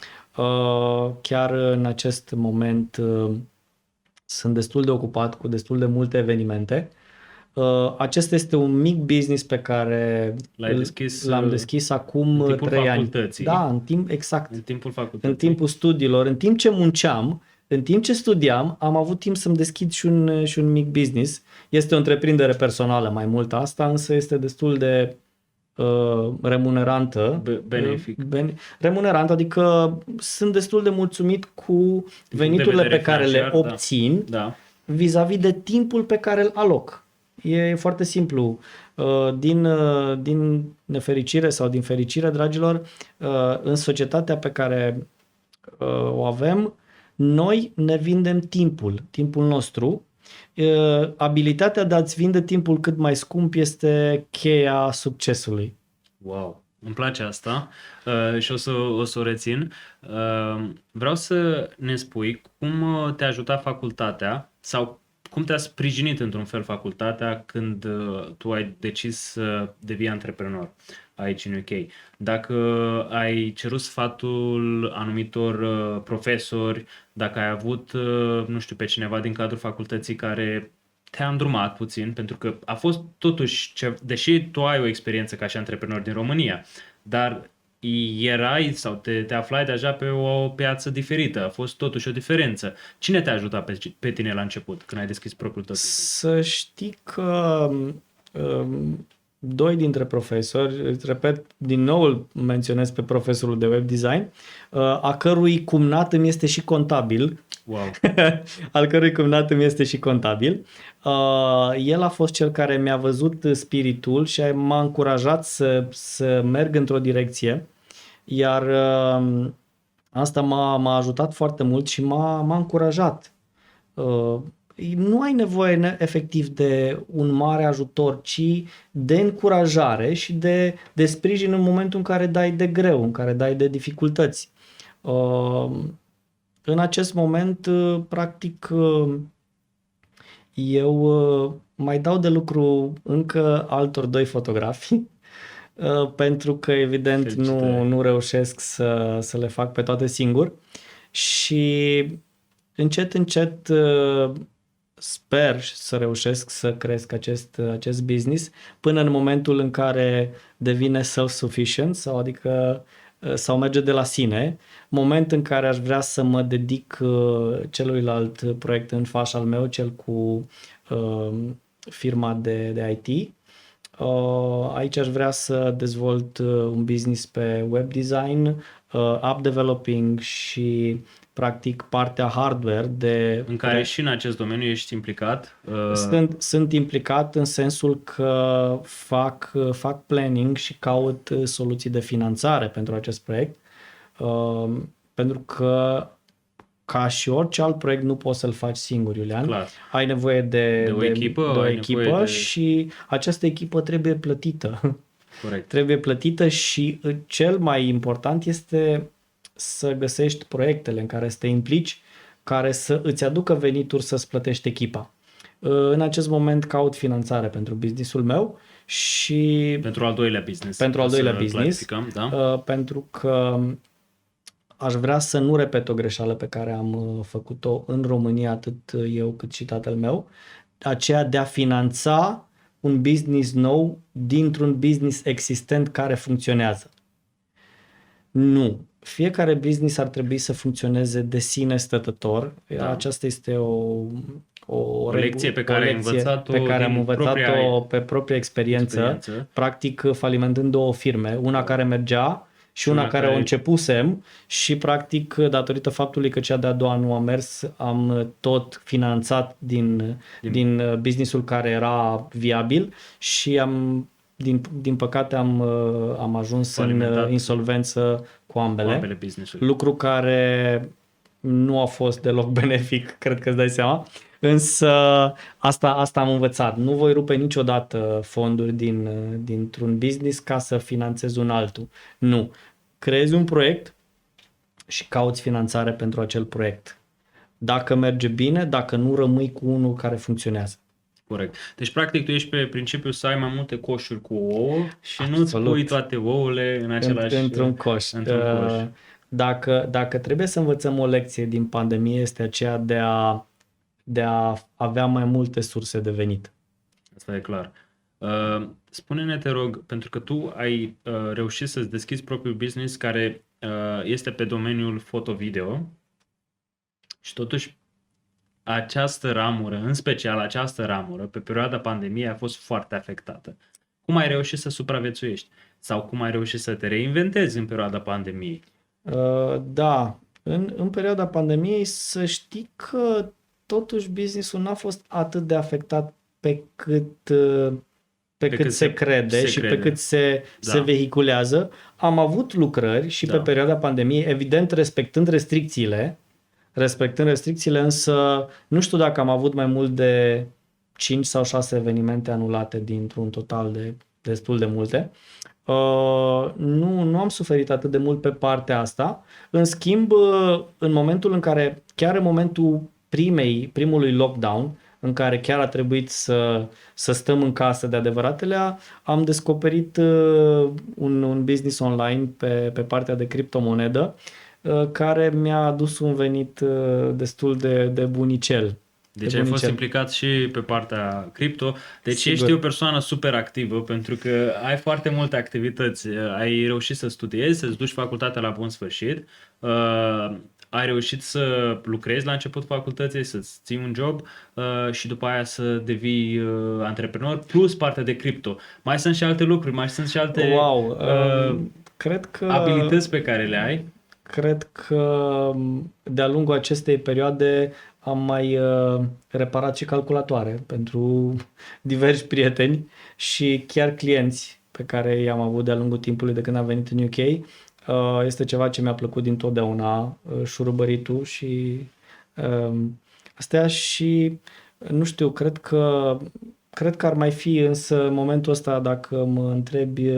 Chiar în acest moment sunt destul de ocupat cu destul de multe evenimente. Acesta este un mic business pe care l-am deschis acum 3 ani. Da, în timpul facultății. În timpul studiilor, în timp ce munceam, în timp ce studiam, am avut timp să-mi deschid și un mic business. Este o întreprindere personală mai mult asta, însă este destul de remunerantă. Remunerantă, adică sunt destul de mulțumit cu veniturile pe care le obțin vis-a-vis de timpul pe care îl aloc. E foarte simplu. Din nefericire sau din fericire, dragilor, în societatea pe care o avem, noi ne vindem timpul nostru. Abilitatea de a-ți vinde timpul cât mai scump este cheia succesului. Wow! Îmi place asta și o să o rețin. Vreau să ne spui cum te-a ajutat facultatea sau cum te-a sprijinit într-un fel facultatea când tu ai decis să devii antreprenor aici în UK. Dacă ai cerut sfatul anumitor profesori, dacă ai avut, nu știu, pe cineva din cadrul facultății care te-a îndrumat puțin, pentru că a fost totuși, deși tu ai o experiență ca și antreprenor din România, dar erai sau te aflai deja pe o piață diferită, a fost totuși o diferență. Cine te-a ajutat pe tine la început, când ai deschis propriul tău business? Să știi că doi dintre profesori, îți repet, din nou îl menționez pe profesorul de web design, a cărui cumnat îmi este și contabil. Wow. Al cărui cumnat îmi este și contabil. El a fost cel care mi-a văzut spiritul și m-a încurajat să merg într-o direcție, iar asta m-a ajutat foarte mult și m-a încurajat. Nu ai nevoie efectiv de un mare ajutor, ci de încurajare și de sprijin în momentul în care dai de greu, în care dai de dificultăți. În acest moment, practic, eu mai dau de lucru încă altor doi fotografi, pentru că, evident, nu reușesc să le fac pe toate singur și încet sper să reușesc să cresc acest business până în momentul în care devine self-sufficient sau merge de la sine, moment în care aș vrea să mă dedic celuilalt proiect în faș al meu, cel cu firma de IT. Aici aș vrea să dezvolt un business pe web design, app developing și practic partea hardware în care și în acest domeniu ești implicat? Sunt implicat în sensul că fac planning și caut soluții de finanțare pentru acest proiect, pentru că ca și orice alt proiect nu poți să-l faci singur, Iulian. Clar. Ai nevoie de o echipă și această echipă trebuie plătită. Corect. Trebuie plătită și cel mai important este să găsești proiectele în care să te implici, care să îți aducă venituri să-ți plătești echipa. În acest moment caut finanțare pentru businessul meu și... Pentru al doilea business. Da? Pentru că aș vrea să nu repet o greșeală pe care am făcut-o în România, atât eu cât și tatăl meu, aceea de a finanța un business nou dintr-un business existent care funcționează. Nu. Fiecare business ar trebui să funcționeze de sine stătător. Da. Aceasta este o lecție pe care am învățat-o pe propria experiență, practic falimentând două firme, una care mergea și una care o începusem și practic datorită faptului că cea de-a doua nu a mers, am tot finanțat din businessul care era viabil și din păcate am ajuns în insolvență cu ambele lucru care nu a fost deloc benefic, cred că îți dai seama, însă asta am învățat. Nu voi rupe niciodată fonduri dintr-un business ca să finanțez un altul. Nu. Creezi un proiect și cauți finanțare pentru acel proiect. Dacă merge bine, dacă nu, rămâi cu unul care funcționează. Corect. Deci, practic, tu ești pe principiu să ai mai multe coșuri cu ouă și nu-ți pui toate ouăle în același... Într-un coș. Dacă trebuie să învățăm o lecție din pandemie, este aceea de a avea mai multe surse de venit. Asta e clar. Spune-ne, te rog, pentru că tu ai reușit să-ți deschizi propriul business care este pe domeniul foto-video și totuși această ramură, în special această ramură, pe perioada pandemiei a fost foarte afectată. Cum ai reușit să supraviețuiești? Sau cum ai reușit să te reinventezi în perioada pandemiei? Da, în perioada pandemiei să știi că totuși business-ul n-a fost atât de afectat pe cât se crede și pe cât se vehiculează. Am avut lucrări și pe perioada pandemiei, evident respectând restricțiile, însă nu știu dacă am avut mai mult de 5 sau 6 evenimente anulate dintr-un total de destul de multe. Nu am suferit atât de mult pe partea asta. În schimb, în momentul în care, chiar în momentul primului lockdown, în care chiar a trebuit să stăm în casă de adevăratelea, am descoperit un business online pe partea de criptomonedă care mi-a adus un venit destul de bunicel. Deci ai fost implicat și pe partea cripto. Deci Sigur. ești o persoană super activă pentru că ai foarte multe activități. Ai reușit să studiezi, să-ți duci facultatea la bun sfârșit. Ai reușit să lucrezi la început facultății, să-ți ții un job și după aia să devii antreprenor, plus partea de cripto. Mai sunt și alte lucruri, mai sunt și alte cred că abilități pe care le ai. Cred că de-a lungul acestei perioade am mai reparat și calculatoare pentru diversi prieteni și chiar clienți pe care i-am avut de-a lungul timpului de când am venit în UK. Este ceva ce mi-a plăcut dintotdeauna, șurubăritul și astea și nu știu, cred că ar mai fi, însă în momentul ăsta, dacă mă întrebi,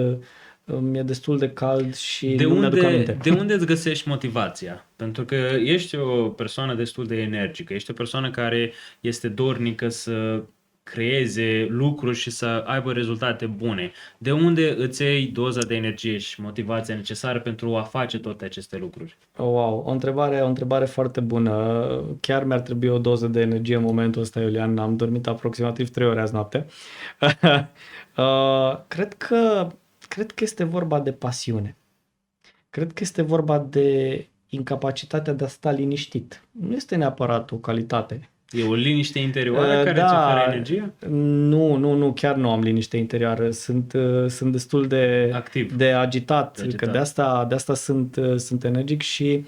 mi-e destul de cald și nu mi-aduc aminte. De unde îți găsești motivația? Pentru că ești o persoană destul de energică, ești o persoană care este dornică să creeze lucruri și să aibă rezultate bune. De unde îți iei doza de energie și motivația necesară pentru a face toate aceste lucruri? Wow, o întrebare foarte bună. Chiar mi-ar trebui o doză de energie în momentul ăsta, Iulian. Am dormit aproximativ 3 ore azi noapte. Cred că este vorba de pasiune. Cred că este vorba de incapacitatea de a sta liniștit. Nu este neapărat o calitate. E o liniște interioară care îți oferă energie? Nu, chiar nu am liniște interioară. Sunt destul de activ, de agitat. Că de asta sunt energic și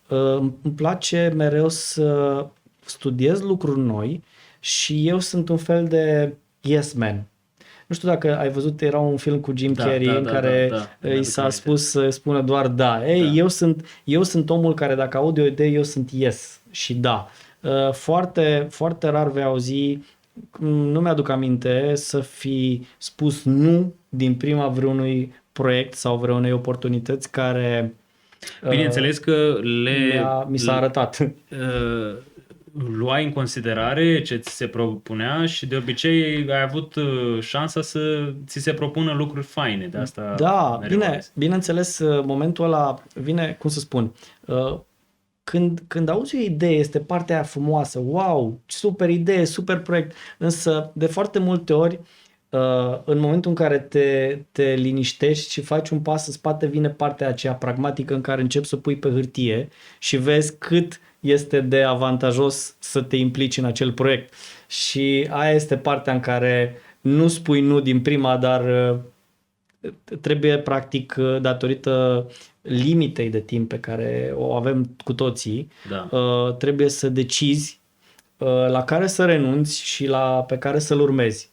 îmi place mereu să studiez lucruri noi și eu sunt un fel de yes man. Nu știu dacă ai văzut, era un film cu Jim Carrey în care îi s-a spus să spună doar da. Eu sunt omul care dacă aud o idee, eu sunt yes și da. Foarte, foarte rar vei auzi, nu mi-aduc aminte, să fi spus nu din prima vreunui proiect sau vreunei oportunități care bineînțeles că mi s-a arătat. Luai în considerare ce ți se propunea și de obicei ai avut șansa să ți se propună lucruri faine. De asta da, bineînțeles, momentul ăla vine, cum să spun, când auzi o idee este partea aia frumoasă, wow, super idee, super proiect, însă de foarte multe ori în momentul în care te liniștești și faci un pas în spate, vine partea aceea pragmatică în care începi să pui pe hârtie și vezi cât este de avantajos să te implici în acel proiect. Și aia este partea în care nu spui nu din prima, dar trebuie practic, datorită limitei de timp pe care o avem cu toții, trebuie să decizi la care să renunți și pe care să-l urmezi.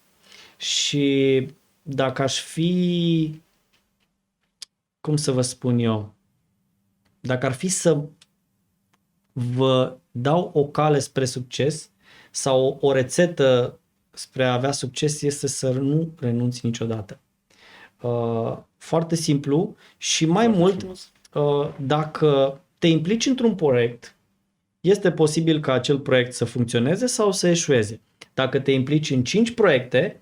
Și dacă aș fi, cum să vă spun eu, dacă ar fi să vă dau o cale spre succes sau o rețetă spre a avea succes, este să nu renunți niciodată. Foarte simplu și mai mult, dacă te implici într-un proiect, este posibil ca acel proiect să funcționeze sau să eșueze. Dacă te implici în 5 proiecte,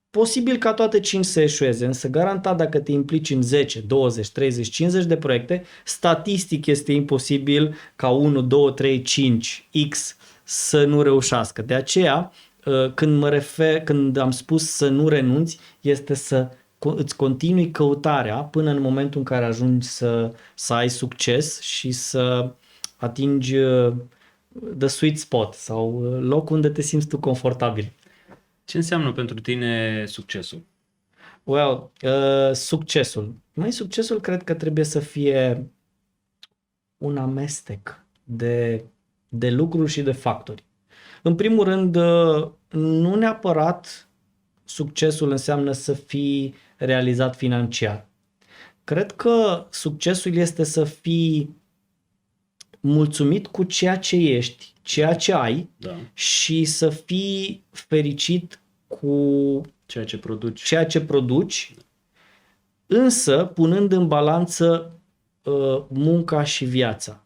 posibil ca toate 5 să eșueze, însă garantat dacă te implici în 10, 20, 30, 50 de proiecte, statistic este imposibil ca 1, 2, 3, 5, X să nu reușească. De aceea, când am spus să nu renunți, este să îți continui căutarea până în momentul în care ajungi să ai succes și să atingi the sweet spot sau locul unde te simți tu confortabil. Ce înseamnă pentru tine succesul? Well, succesul. Succesul cred că trebuie să fie un amestec de lucruri și de factori. În primul rând, nu neapărat succesul înseamnă să fii realizat financiar. Cred că succesul este să fii mulțumit cu ceea ce ești, ceea ce ai, și să fii fericit cu ceea ce produci însă punând în balanță munca și viața.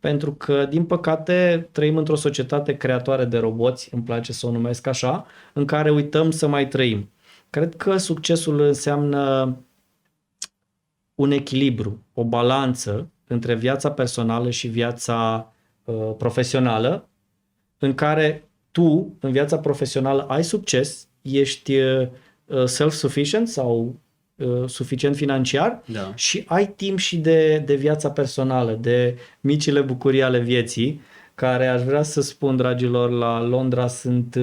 Pentru că, din păcate, trăim într-o societate creatoare de roboți, îmi place să o numesc așa, în care uităm să mai trăim. Cred că succesul înseamnă un echilibru, o balanță între viața personală și viața profesională, în care tu, în viața profesională, ai succes, ești self-sufficient sau suficient financiar și ai timp și de viața personală, de micile bucurii ale vieții, care aș vrea să spun, dragilor, la Londra sunt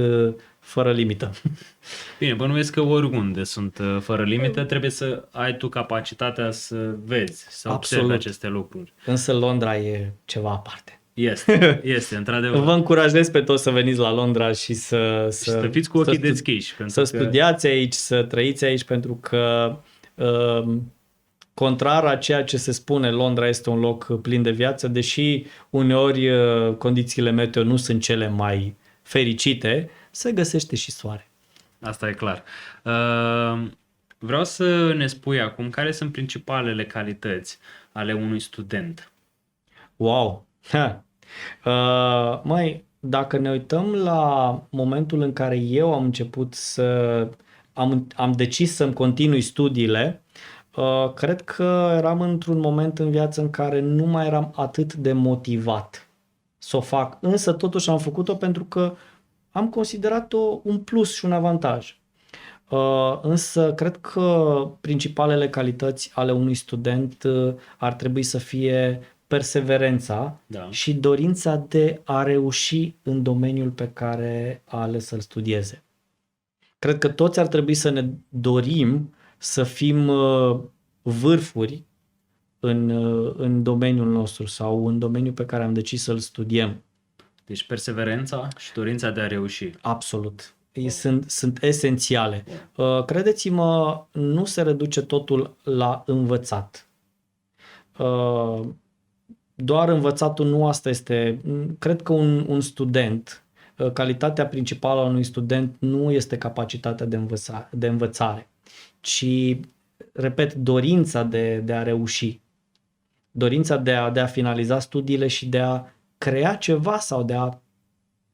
fără limită. Bine, bănuiesc că oriunde sunt fără limită, trebuie să ai tu capacitatea să vezi, să observi aceste lucruri. Însă Londra e ceva aparte. Este, într-adevăr. Vă încurajez pe toți să veniți la Londra și să fiți cu ochii deschiși. Să studiați aici, să trăiți aici, pentru că contrar a ceea ce se spune, Londra este un loc plin de viață, deși uneori condițiile meteo nu sunt cele mai fericite, se găsește și soare. Asta e clar. Vreau să ne spui acum care sunt principalele calități ale unui student. Wow! Dacă ne uităm la momentul în care eu am început am decis să-mi continui studiile, cred că eram într-un moment în viață în care nu mai eram atât de motivat să o fac, însă totuși am făcut-o pentru că am considerat-o un plus și un avantaj. Însă cred că principalele calități ale unui student ar trebui să fie perseverența și dorința de a reuși în domeniul pe care a ales să-l studieze. Cred că toți ar trebui să ne dorim să fim vârfuri în domeniul nostru sau în domeniul pe care am decis să-l studiem. Deci perseverența și dorința de a reuși. Absolut. Sunt esențiale. Credeți-mă, nu se reduce totul la învățat. Doar învățatul nu asta este. Cred că un student, calitatea principală a unui student nu este capacitatea de învățare, ci, repet, dorința de a reuși. Dorința de a finaliza studiile și de a crea ceva sau de a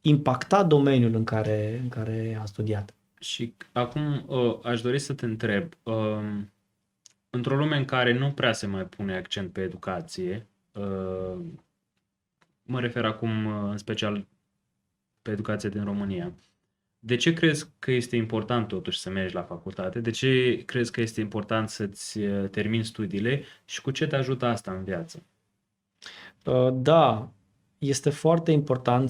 impacta domeniul în care a studiat. Și acum aș dori să te întreb, într-o lume în care nu prea se mai pune accent pe educație, mă refer acum în special pe educație din România, de ce crezi că este important totuși să mergi la facultate? De ce crezi că este important să-ți termini studiile și cu ce te ajută asta în viață? Da, este foarte important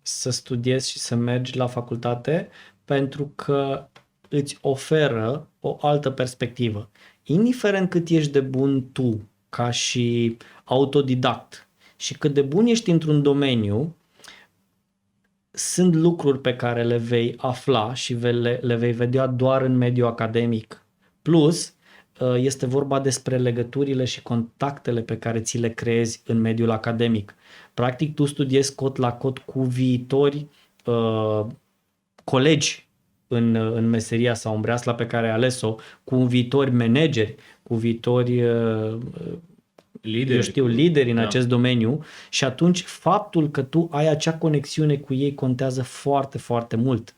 să studiezi și să mergi la facultate pentru că îți oferă o altă perspectivă. Indiferent cât ești de bun tu ca și autodidact și cât de bun ești într-un domeniu, sunt lucruri pe care le vei afla și le vei vedea doar în mediul academic. Plus, este vorba despre legăturile și contactele pe care ți le creezi în mediul academic. Practic, tu studiezi cot la cot cu viitori colegi în meseria sau în breasla pe care ai ales-o, cu viitori manageri, cu viitori lideri în acest domeniu, și atunci faptul că tu ai acea conexiune cu ei contează foarte, foarte mult.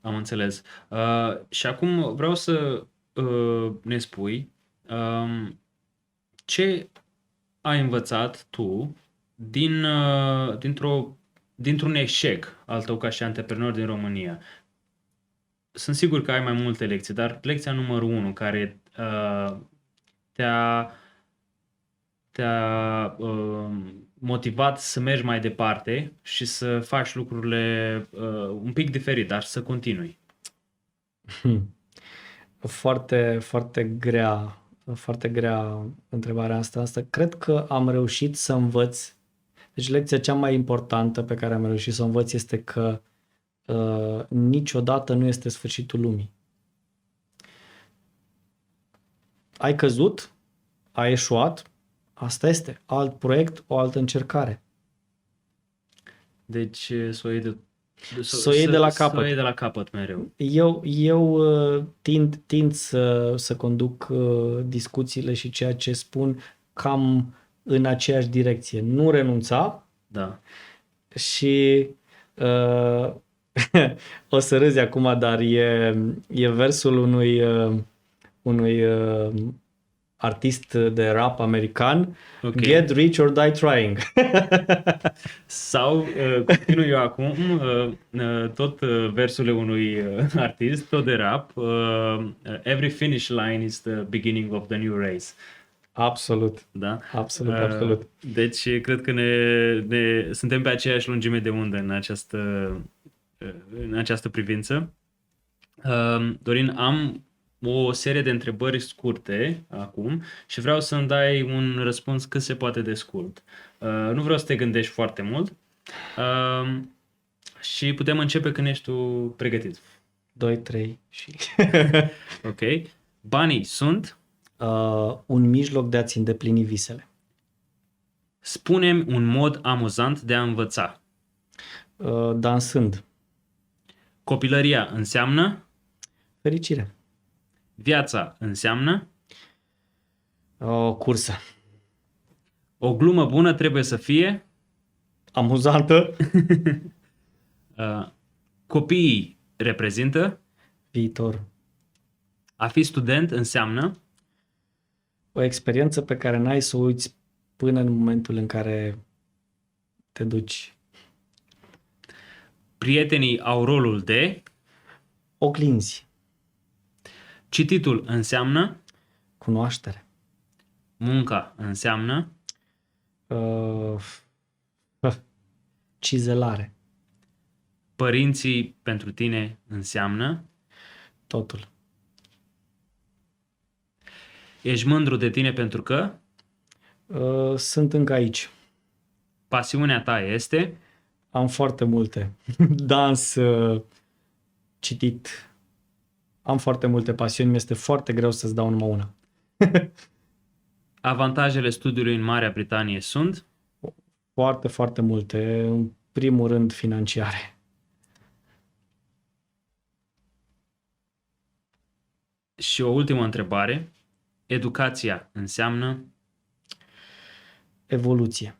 Am înțeles. Și acum vreau să ne spui ce ai învățat tu dintr-un eșec al tău ca și antreprenor din România. Sunt sigur că ai mai multe lecții, dar lecția numărul 1 care te-a motivat să mergi mai departe și să faci lucrurile un pic diferit, dar să continui. Foarte, foarte grea întrebarea asta. Cred că am reușit să învăț. Deci lecția cea mai importantă pe care am reușit să o învăț este că niciodată nu este sfârșitul lumii. Ai căzut, ai eșuat, asta este. Alt proiect, o altă încercare. Deci să o iei Să o iei de la Să o capăt. iei de la capăt mereu. Eu tind să conduc discuțiile și ceea ce spun cam în aceeași direcție. Nu renunța Da. și uh, o să râzi acum, dar e versul unui artist de rap american. Ok. Get rich or die trying. Sau continui eu acum tot versurile unui artist, tot de rap. Every finish line is the beginning of the new race. Absolut. Da? Absolut. Deci cred că suntem pe aceeași lungime de undă în această privință. Dorin, am o serie de întrebări scurte acum și vreau să-mi dai un răspuns cât se poate de scurt. Nu vreau să te gândești foarte mult și putem începe când ești tu pregătit. 2, 3 și... Ok. Banii sunt? Un mijloc de a-ți îndeplini visele. Spune-mi un mod amuzant de a învăța. Dansând. Copilăria înseamnă? Fericire. Viața înseamnă? O cursă. O glumă bună trebuie să fie? Amuzantă. Copiii reprezintă? Viitor. A fi student înseamnă? O experiență pe care n-ai să o uiți până în momentul în care te duci. Prietenii au rolul de? Oglinzi. Cititul înseamnă? Cunoaștere. Munca înseamnă? Cizelare. Părinții pentru tine înseamnă? Totul. Ești mândru de tine pentru că? Sunt încă aici. Pasiunea ta este? Am foarte multe. Dans, citit. Am foarte multe pasiuni. Mi-este foarte greu să-ți dau numai una. Avantajele studiului în Marea Britanie sunt? Foarte, foarte multe. În primul rând financiare. Și o ultimă întrebare. Educația înseamnă? Evoluție.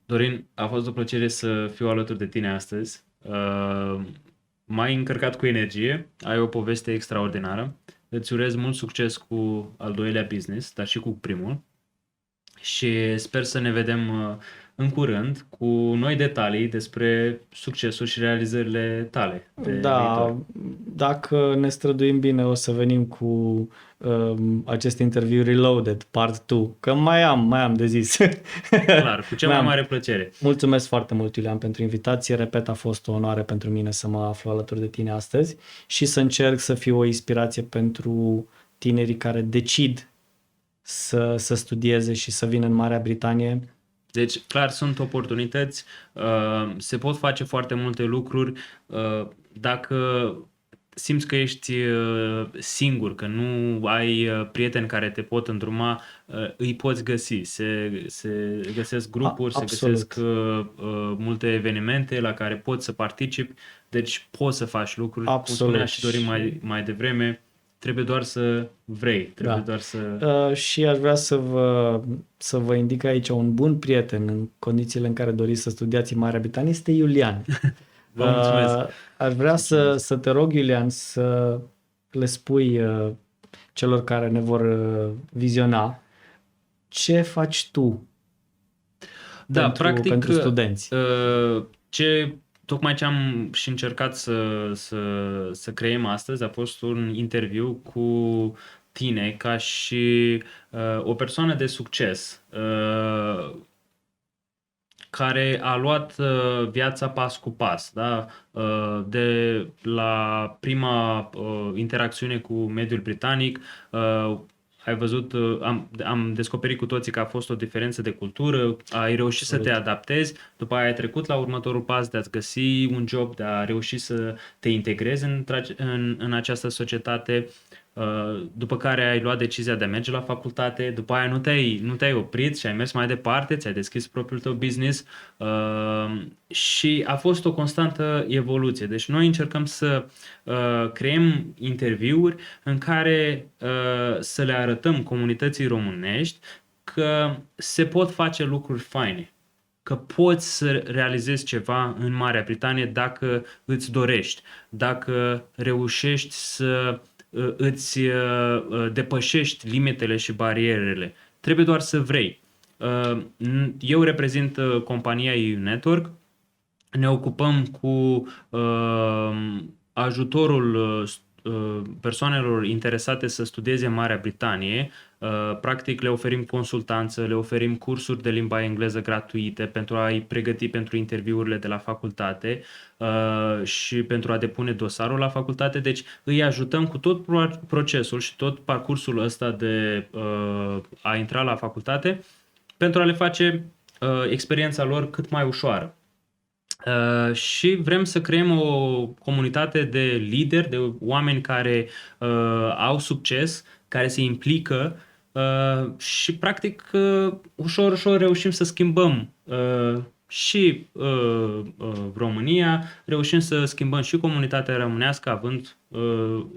Dorin, a fost o plăcere să fiu alături de tine astăzi. M-ai încărcat cu energie, ai o poveste extraordinară. Îți urez mult succes cu al doilea business, dar și cu primul. Și sper să ne vedem în curând cu noi detalii despre succesul și realizările tale de viitor. Dacă ne străduim bine o să venim cu acest interviu Reloaded, part 2, că mai am de zis. Clar, cu cea mai mare plăcere. Mulțumesc foarte mult, Iulian, pentru invitație. Repet, a fost o onoare pentru mine să mă aflu alături de tine astăzi și să încerc să fiu o inspirație pentru tinerii care decid să studieze și să vină în Marea Britanie. Deci, clar, sunt oportunități, se pot face foarte multe lucruri. Dacă simți că ești singur, că nu ai prieteni care te pot îndruma, îi poți găsi. Se găsesc grupuri, se găsesc multe evenimente la care poți să participi, deci poți să faci lucruri. Cum spunea și Dorin mai devreme, trebuie doar să vrei, trebuie doar să... Și aș vrea să vă indic aici un bun prieten în condițiile în care doriți să studiați în Marea Britanie, este Iulian. Vă mulțumesc. Aș vrea să te rog, Iulian, să le spui celor care ne vor viziona ce faci tu pentru studenți. Tocmai ce am și încercat să creăm astăzi a fost un interviu cu tine ca și o persoană de succes care a luat viața pas cu pas, da? De la prima interacțiune cu mediul britanic, ai văzut, am descoperit cu toții că a fost o diferență de cultură, ai reușit să te adaptezi, după aia ai trecut la următorul pas de a-ți găsi un job, de a reuși să te integrezi în această societate. după care ai luat decizia de a merge la facultate, după aia nu te-ai oprit și ai mers mai departe, ți-ai deschis propriul tău business și a fost o constantă evoluție. Deci noi încercăm să creăm interviuri în care să le arătăm comunității românești că se pot face lucruri faine, că poți să realizezi ceva în Marea Britanie dacă îți dorești, dacă reușești să îți depășești limitele și barierele. Trebuie doar să vrei. Eu reprezint compania EU Network. Ne ocupăm cu ajutorul persoanelor interesate să studieze în Marea Britanie. Practic le oferim consultanță, le oferim cursuri de limba engleză gratuite pentru a-i pregăti pentru interviurile de la facultate și pentru a depune dosarul la facultate. Deci îi ajutăm cu tot procesul și tot parcursul ăsta de a intra la facultate pentru a le face experiența lor cât mai ușoară. Și vrem să creăm o comunitate de lideri, de oameni care au succes, care se implică și practic ușor, ușor reușim să schimbăm și România, reușim să schimbăm și comunitatea românească având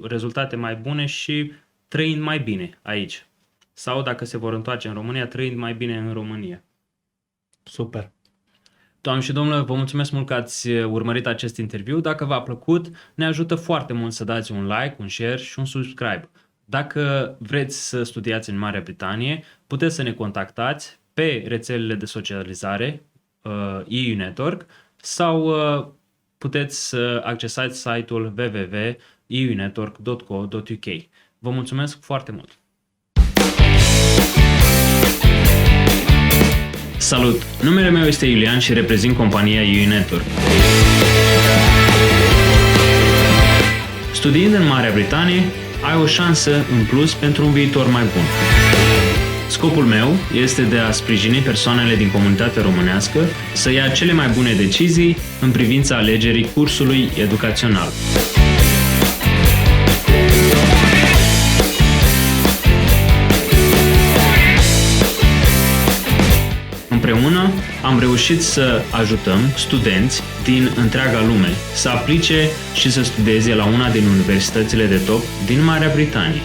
rezultate mai bune și trăind mai bine aici. Sau dacă se vor întoarce în România, trăind mai bine în România. Super! Doamne și domnilor, vă mulțumesc mult că ați urmărit acest interviu. Dacă v-a plăcut, ne ajută foarte mult să dați un like, un share și un subscribe. Dacă vreți să studiați în Marea Britanie, puteți să ne contactați pe rețelele de socializare EU Network sau puteți să accesați site-ul www.eunetwork.co.uk. Vă mulțumesc foarte mult! Salut! Numele meu este Iulian și reprezint compania EU Network. Studiind în Marea Britanie, ai o șansă în plus pentru un viitor mai bun. Scopul meu este de a sprijini persoanele din comunitatea românească să ia cele mai bune decizii în privința alegerii cursului educațional. Împreună am reușit să ajutăm studenți din întreaga lume să aplice și să studieze la una din universitățile de top din Marea Britanie.